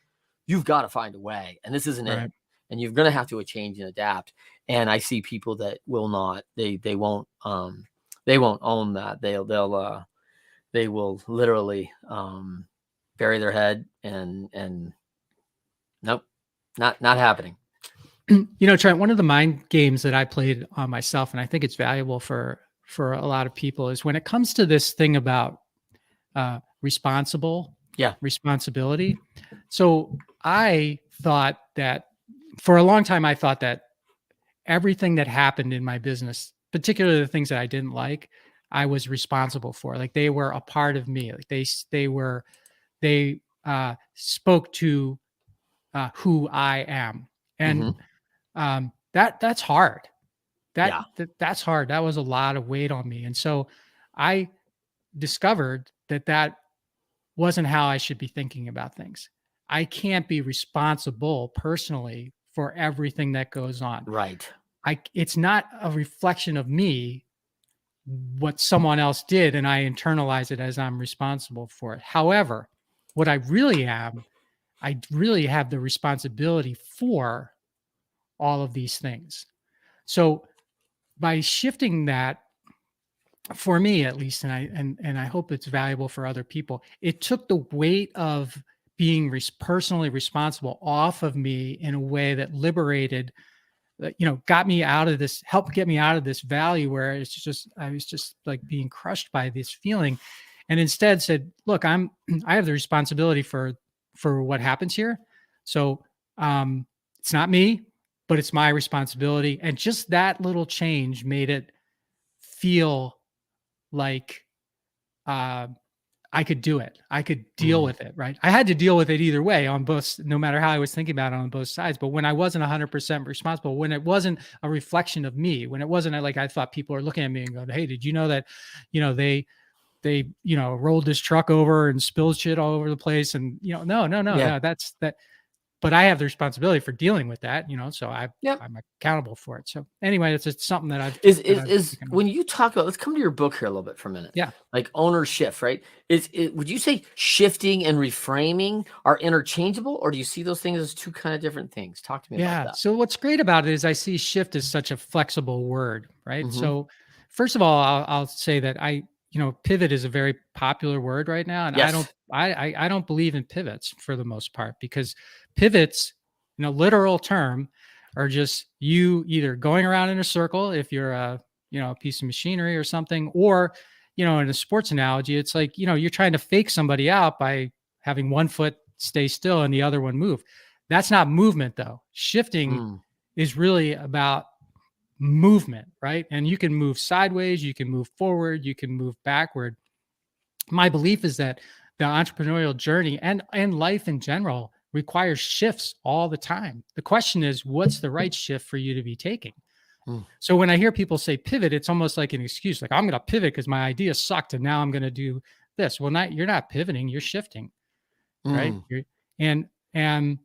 Speaker 1: You've got to find a way, and this isn't
Speaker 2: Right.
Speaker 1: it. And you're gonna have to change and adapt. And I see people that will not. They won't own that. They will literally bury their head and nope, not happening.
Speaker 2: Trent, one of the mind games that I played on myself, and I think it's valuable for a lot of people, is when it comes to this thing about responsibility. So I thought that for a long time, I thought that everything that happened in my business, particularly the things that I didn't like, I was responsible for. Like, they were a part of me. Like, they spoke to who I am. And that's hard. That's hard. That was a lot of weight on me. And so I discovered that wasn't how I should be thinking about things. I can't be responsible personally for everything that goes on.
Speaker 1: Right.
Speaker 2: It's not a reflection of me, what someone else did, and I internalize it as I'm responsible for it. However, what I really am, I really have the responsibility for all of these things. So by shifting that, for me at least, and I hope it's valuable for other people, it took the weight of being personally responsible off of me in a way that liberated, got me out of this, helped get me out of this valley where I was just like being crushed by this feeling, and instead said, look, I have the responsibility for what happens here. So it's not me, but it's my responsibility. And just that little change made it feel like I could do it. I could deal
Speaker 1: Mm.
Speaker 2: with it, right? I had to deal with it either way on both, no matter how I was thinking about it on both sides. But when I wasn't 100% responsible, when it wasn't a reflection of me, when it wasn't like I thought people are looking at me and going, "Hey, did you know that, they rolled this truck over and spilled shit all over the place?" And, no, that's that. But I have the responsibility for dealing with that, so
Speaker 1: Yep.
Speaker 2: I'm accountable for it. So anyway, it's something that
Speaker 1: Is
Speaker 2: taken on.
Speaker 1: when you talk about, let's come to your book here a little bit for a minute.
Speaker 2: Yeah.
Speaker 1: Like ownership, right? Would you say shifting and reframing are interchangeable, or do you see those things as two kind of different things? Talk to me about
Speaker 2: Yeah.
Speaker 1: that.
Speaker 2: So what's great about it is I see shift as such a flexible word, right?
Speaker 1: Hmm.
Speaker 2: So first of all, I'll say that pivot is a very popular word right now, and
Speaker 1: Yes.
Speaker 2: I don't believe in pivots for the most part, because pivots, literal term, are just you either going around in a circle if you're a piece of machinery or something, or in a sports analogy, it's like you're trying to fake somebody out by having one foot stay still and the other one move. That's not movement, though. Shifting
Speaker 1: Mm.
Speaker 2: is really about movement, right? And you can move sideways, you can move forward, you can move backward. My belief is that the entrepreneurial journey and life in general requires shifts all the time. The question is, what's the right shift for you to be taking?
Speaker 1: Mm.
Speaker 2: So when I hear people say pivot, it's almost like an excuse, like I'm going to pivot because my idea sucked and now I'm going to do this. Well, you're not pivoting, you're shifting, right?
Speaker 1: Mm.
Speaker 2: And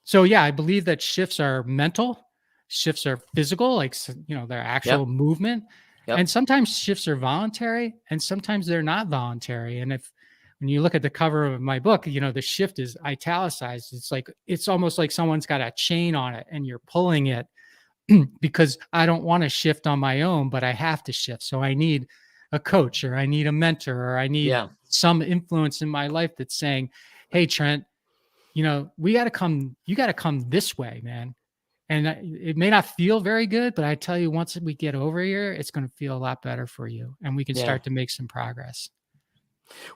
Speaker 2: so yeah, I believe that shifts are mental, shifts are physical, like they're actual
Speaker 1: Yep.
Speaker 2: movement,
Speaker 1: Yep.
Speaker 2: and sometimes shifts are voluntary, and sometimes they're not voluntary. And if when you look at the cover of my book, the shift is italicized. It's almost like someone's got a chain on it, and you're pulling it because I don't want to shift on my own, but I have to shift. So I need a coach, or I need a mentor, or I need
Speaker 1: Yeah.
Speaker 2: some influence in my life that's saying, "Hey, Trent, you got to come this way, man." And it may not feel very good, but I tell you, once we get over here, it's going to feel a lot better for you, and we can
Speaker 1: Yeah.
Speaker 2: start to make some progress.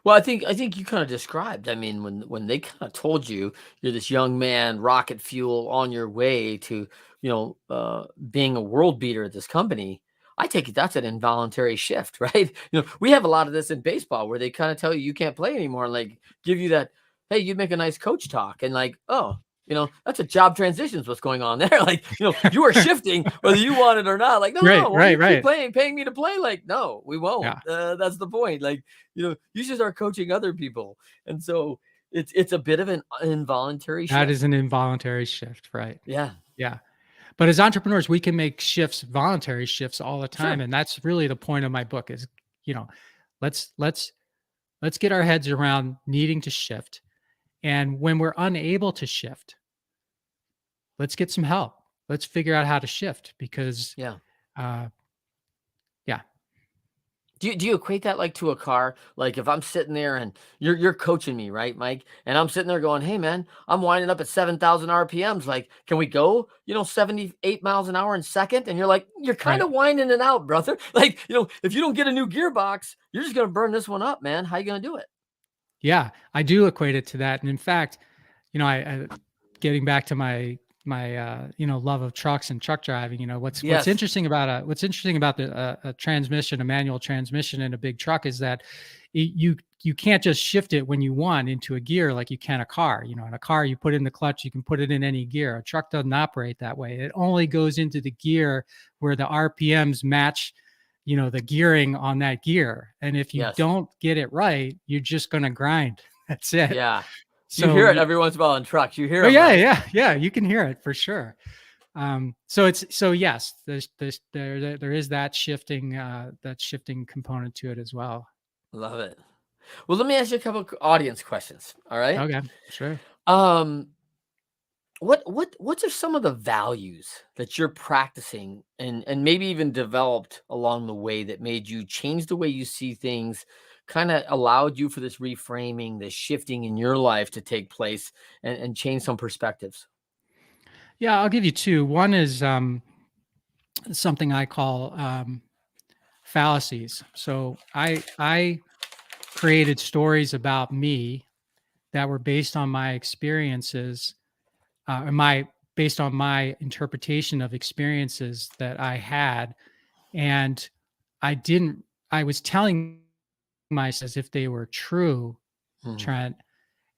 Speaker 1: Well, I think you kind of described. I mean, when they kind of told you you're this young man, rocket fuel on your way to, being a world beater at this company, I take it that's an involuntary shift, right? We have a lot of this in baseball where they kind of tell you you can't play anymore, and like give you that, hey, you'd make a nice coach talk, and like, oh. That's a job transitions. What's going on there? Like, you are shifting whether you want it or not. Like, no,
Speaker 2: Right,
Speaker 1: no, why don't
Speaker 2: right,
Speaker 1: you keep
Speaker 2: right.
Speaker 1: playing, paying me to play? Like, no, we won't.
Speaker 2: Yeah,
Speaker 1: That's the point. Like, you should start coaching other people. And so it's a bit of an involuntary
Speaker 2: that
Speaker 1: shift.
Speaker 2: is an involuntary shift, right?
Speaker 1: Yeah,
Speaker 2: Yeah. But as entrepreneurs, we can make shifts, voluntary shifts all the time,
Speaker 1: sure.
Speaker 2: and that's really the point of my book is, you know, let's let's let's get our heads around needing to shift. And when we're unable to shift, let's get some help. Let's figure out how to shift because
Speaker 1: Yeah.
Speaker 2: uh yeah.
Speaker 1: Do you equate that like to a car? Like if I'm sitting there and you're coaching me, right, Mike? And I'm sitting there going, "Hey man, I'm winding up at 7,000 RPMs. Like, can we go, 78 miles an hour in second?" And you're like, "You're kind
Speaker 2: Right.
Speaker 1: of winding it out, brother." Like, if you don't get a new gearbox, you're just gonna burn this one up, man. How you gonna do it?
Speaker 2: Yeah, I do equate it to that. And in fact, I getting back to my love of trucks and truck driving, what's
Speaker 1: Yes.
Speaker 2: interesting about a transmission, a manual transmission in a big truck is that you can't just shift it when you want into a gear like you can a car. In a car you put in the clutch, you can put it in any gear. A truck doesn't operate that way. It only goes into the gear where the RPMs match the gearing on that gear. And if you
Speaker 1: Yes.
Speaker 2: don't get it right, you're just going to grind. That's it.
Speaker 1: Yeah. You
Speaker 2: So
Speaker 1: hear it every once in a while in trucks. You hear
Speaker 2: oh
Speaker 1: them,
Speaker 2: yeah,
Speaker 1: right?
Speaker 2: yeah, you can hear it for sure. So yes, there is that shifting component to it as well.
Speaker 1: Love it. Well, let me ask you a couple audience questions. All right.
Speaker 2: Okay, sure.
Speaker 1: Um, what are some of the values that you're practicing and maybe even developed along the way that made you change the way you see things, kind of allowed you for this reframing, this shifting in your life to take place and change some perspectives?
Speaker 2: Yeah, I'll give you two. One is something I call fallacies. So I created stories about me that were based on my experiences, and my based on my interpretation of experiences that I had, and I didn't. I was telling myself as if they were true, Trent.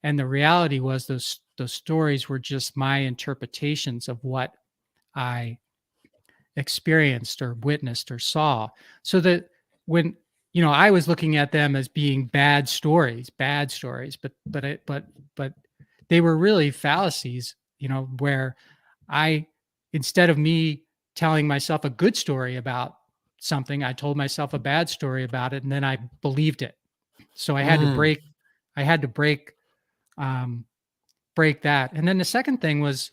Speaker 2: And the reality was those stories were just my interpretations of what I experienced or witnessed or saw. So that when, I was looking at them as being bad stories, but they were really fallacies, where instead of me telling myself a good story about something, I told myself a bad story about it, and then I believed it. So I had to break that. And then the second thing was,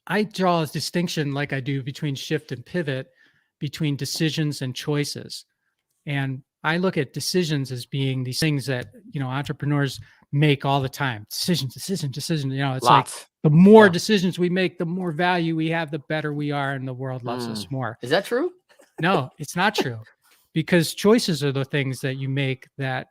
Speaker 2: I draw a distinction, like I do, between shift and pivot, between decisions and choices. And I look at decisions as being these things that, entrepreneurs make all the time. Decision. It's like the more decisions we make, the more value we have, the better we are, and the world loves us more.
Speaker 1: Is that true?
Speaker 2: No, it's not true. Because choices are the things that you make that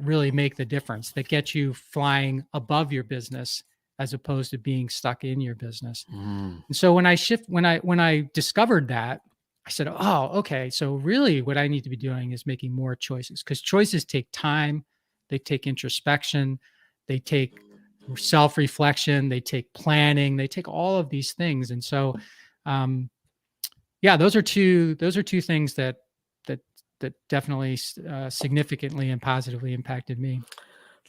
Speaker 2: really make the difference, that get you flying above your business as opposed to being stuck in your business. And so when I discovered that, I said, oh, okay. So really what I need to be doing is making more choices, because choices take time. They take introspection. They take self-reflection. They take planning. They take all of these things. And so, those are two things that definitely significantly and positively impacted me.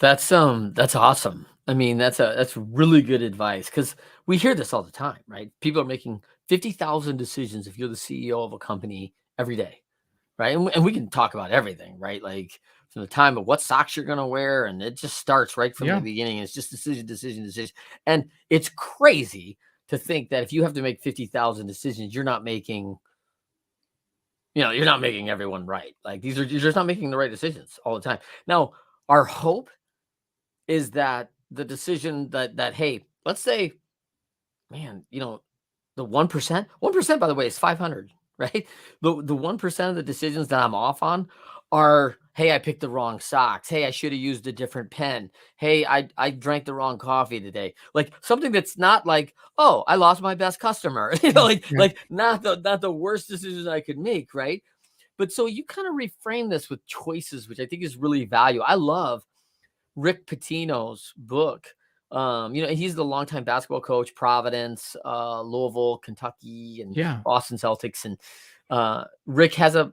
Speaker 1: That's awesome. I mean, that's really good advice, because we hear this all the time, right? People are making 50,000 decisions if you're the CEO of a company every day, right? And we can talk about everything, right? Like from the time of what socks you're going to wear, and it just starts right from the beginning. It's just decision. And it's crazy to think that if you have to make 50,000 decisions, you're not making everyone right. Like you're just not making the right decisions all the time. Now, our hope is that the decision that, hey, let's say, man, the 1%, by the way, is 500, right? The 1% of the decisions that I'm off on are, hey, I picked the wrong socks. Hey, I should have used a different pen. Hey, I drank the wrong coffee today. Like something that's not like, oh, I lost my best customer. Like not the worst decisions I could make, right? But so you kind of reframe this with choices, which I think is really valuable. I love Rick Pitino's book. He's the longtime basketball coach, Providence, Louisville, Kentucky, and Boston Celtics. And Rick has a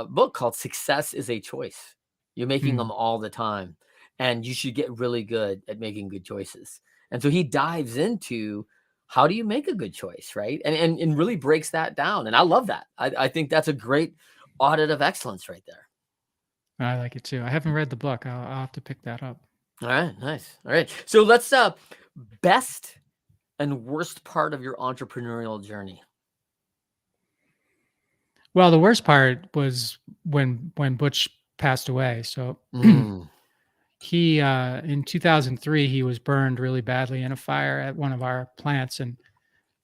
Speaker 1: book called Success is a Choice. You're making them all the time, and you should get really good at making good choices. And so he dives into how do you make a good choice, right? And really breaks that down. And I love that. I think that's a great audit of excellence right there.
Speaker 2: I like it too. I haven't read the book. I'll have to pick that up.
Speaker 1: All right, nice. All right. So let's best and worst part of your entrepreneurial journey.
Speaker 2: Well, the worst part was when Butch passed away. So he in 2003 he was burned really badly in a fire at one of our plants, and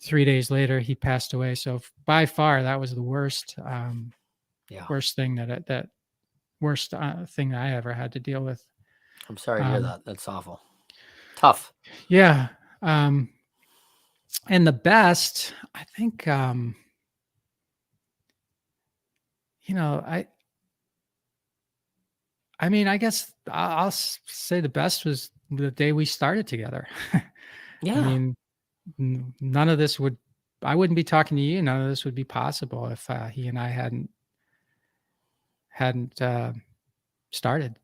Speaker 2: 3 days later he passed away. So by far that was the worst worst thing thing that I ever had to deal with.
Speaker 1: I'm sorry to hear that. That's awful. Tough.
Speaker 2: Yeah. And the best, I think, I guess I'll say the best was the day we started together.
Speaker 1: Yeah.
Speaker 2: I mean, none of this I wouldn't be talking to you. None of this would be possible if he and I hadn't started.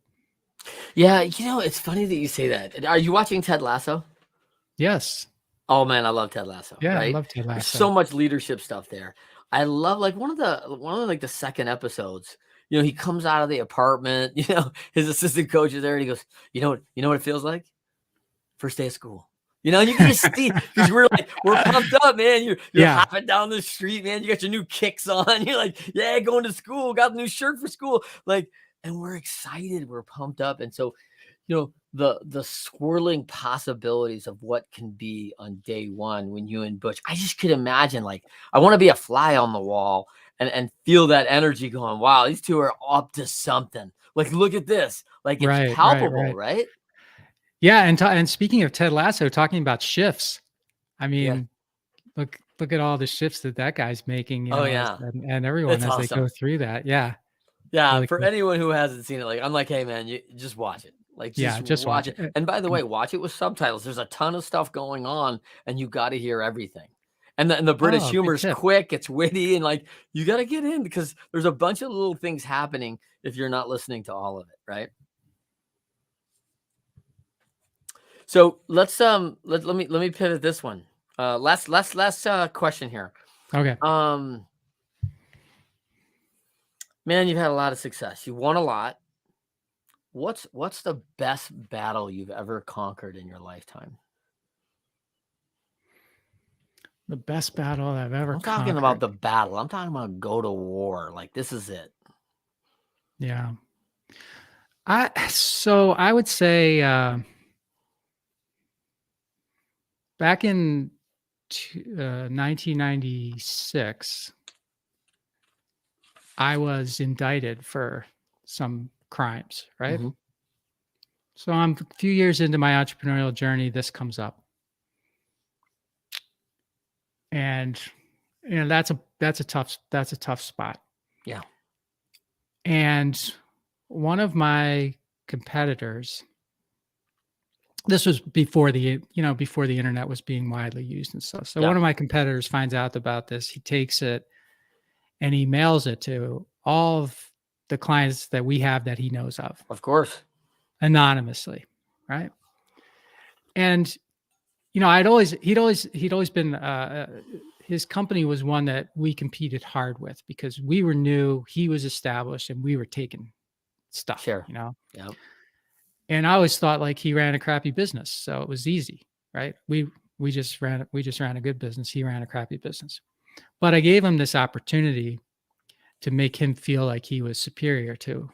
Speaker 1: Yeah, it's funny that you say that. Are you watching Ted Lasso?
Speaker 2: Yes.
Speaker 1: Oh man, I love Ted Lasso.
Speaker 2: Yeah,
Speaker 1: right?
Speaker 2: I love Ted Lasso.
Speaker 1: There's so much leadership stuff there. I love like one of the second episodes. He comes out of the apartment. His assistant coach is there, and he goes, "You know what it feels like? First day of school." And you can just see, because we're pumped up, man. You're hopping down the street, man. You got your new kicks on. You're like, yeah, going to school. Got a new shirt for school. And we're excited. We're pumped up. And so, the swirling possibilities of what can be on day one when you and Butch, I just could imagine, I want to be a fly on the wall and feel that energy going, wow, these two are up to something. Look at this. It's palpable, right?
Speaker 2: Yeah. And speaking of Ted Lasso, talking about shifts, I mean, look at all the shifts that guy's making. And everyone as they go through that. Yeah.
Speaker 1: Yeah. Really for anyone who hasn't seen it, I'm like, hey man, you just watch it. Like
Speaker 2: Yeah, just
Speaker 1: watch
Speaker 2: watch
Speaker 1: it.
Speaker 2: it.
Speaker 1: And by the way, watch it with subtitles. There's a ton of stuff going on, and you got to hear everything. And the British
Speaker 2: Oh,
Speaker 1: humor
Speaker 2: good
Speaker 1: is
Speaker 2: tip.
Speaker 1: quick, it's witty, and like you got to get in because there's a bunch of little things happening if you're not listening to all of it, right? So let's let me pivot this one. Last question here.
Speaker 2: Okay.
Speaker 1: Man, you've had a lot of success. You won a lot. What's the best battle you've ever conquered in your lifetime?
Speaker 2: The best battle I've ever
Speaker 1: I'm talking
Speaker 2: conquered.
Speaker 1: about the battle. I'm talking about go to war. Like this is it.
Speaker 2: Yeah. I would say back in 1996, I was indicted for some crimes, right?
Speaker 1: Mhm.
Speaker 2: So I'm a few years into my entrepreneurial journey. This comes up, and that's a tough spot.
Speaker 1: Yeah.
Speaker 2: And one of my competitors, this was before the internet was being widely used and stuff. So
Speaker 1: Yeah.
Speaker 2: one of my competitors finds out about this. He takes it and he mails it to all of the clients that we have that he knows of
Speaker 1: Of course.
Speaker 2: anonymously, right? And he'd always been his company was one that we competed hard with because we were new, he was established, and we were taking stuff.
Speaker 1: Sure.
Speaker 2: Yeah.
Speaker 1: Yeah.
Speaker 2: And I always thought like he ran a crappy business, so it was easy, right? We just ran a good business. He ran a crappy business, but I gave him this opportunity to make him feel like he was superior to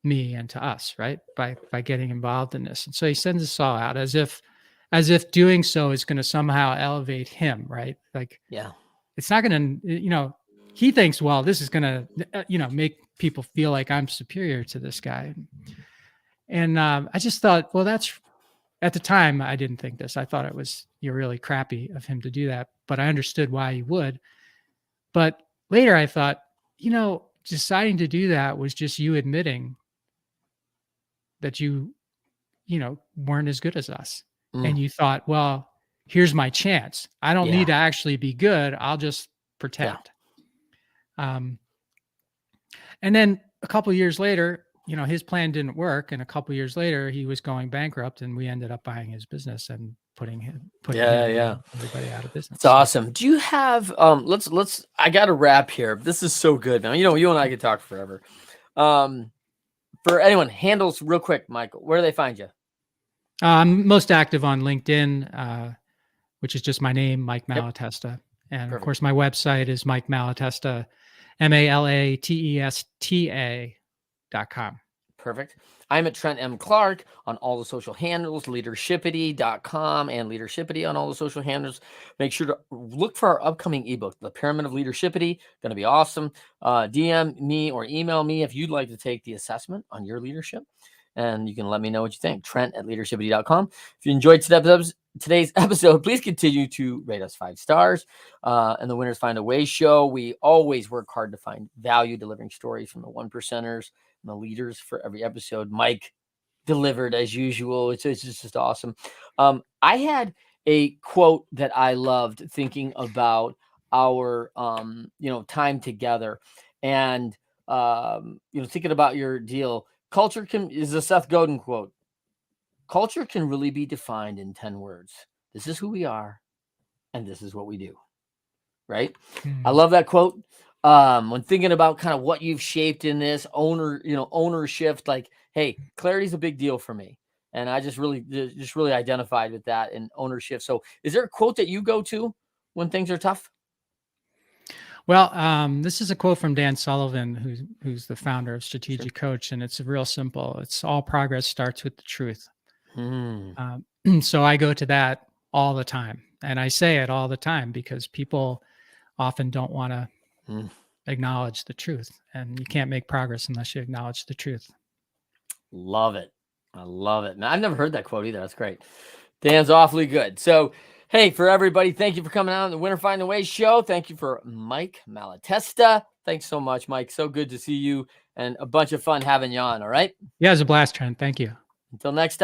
Speaker 2: me and to us, right? By getting involved in this. And so he sends us all out as if doing so is going to somehow elevate him, right? Like,
Speaker 1: Yeah.
Speaker 2: it's not going to, he thinks, well, this is going to, make people feel like I'm superior to this guy. And I just thought, well, at the time, I didn't think this. I thought it was really crappy of him to do that, but I understood why he would. But later I thought, deciding to do that was just you admitting that you weren't as good as us. And you thought, well, here's my chance. I don't need to actually be good. I'll just pretend. And then a couple of years later, his plan didn't work. And a couple of years later, he was going bankrupt and we ended up buying his business and putting him and everybody out of business.
Speaker 1: It's awesome. Do you have, let's, I got to wrap here. This is so good, man. You and I could talk forever. For anyone, handles real quick, Michael, where do they find you?
Speaker 2: I'm most active on LinkedIn, which is just my name, Mike Malatesta. And of course, my website is Mike Malatesta, MALATESTA.com.
Speaker 1: Perfect. I'm at Trent M. Clark on all the social handles, leadershipity.com and leadershipity on all the social handles. Make sure to look for our upcoming ebook, The Pyramid of Leadershipity. Going to be awesome. DM me or email me if you'd like to take the assessment on your leadership. And you can let me know what you think. Trent at leadershipity.com. If you enjoyed today's episode, please continue to rate us 5 stars. And the Winners Find a Way show, we always work hard to find value, delivering stories from the 1%ers and the leaders for every episode. Mike delivered as usual. It's just awesome. I had a quote that I loved thinking about our time together, and thinking about your deal. Culture is a Seth Godin quote. Culture can really be defined in 10 words. This is who we are, and this is what we do. Right? I love that quote. When thinking about kind of what you've shaped in this ownership, like, hey, clarity is a big deal for me. And I just really identified with that in ownership. So is there a quote that you go to when things are tough?
Speaker 2: Well, this is a quote from Dan Sullivan, who's the founder of Strategic Coach, and it's real simple. It's all progress starts with the truth. So I go to that all the time, and I say it all the time because people often don't want to acknowledge the truth, and you can't make progress unless you acknowledge the truth.
Speaker 1: Love it. I love it. Now, I've never heard that quote either. That's great. Dan's awfully good. So, Hey, for everybody, thank you for coming on the Winner Find a Way show. Thank you for Mike Malatesta. Thanks so much, Mike. So good to see you, and a bunch of fun having you on. All right.
Speaker 2: Yeah, it was a blast, Trent. Thank you.
Speaker 1: Until next time.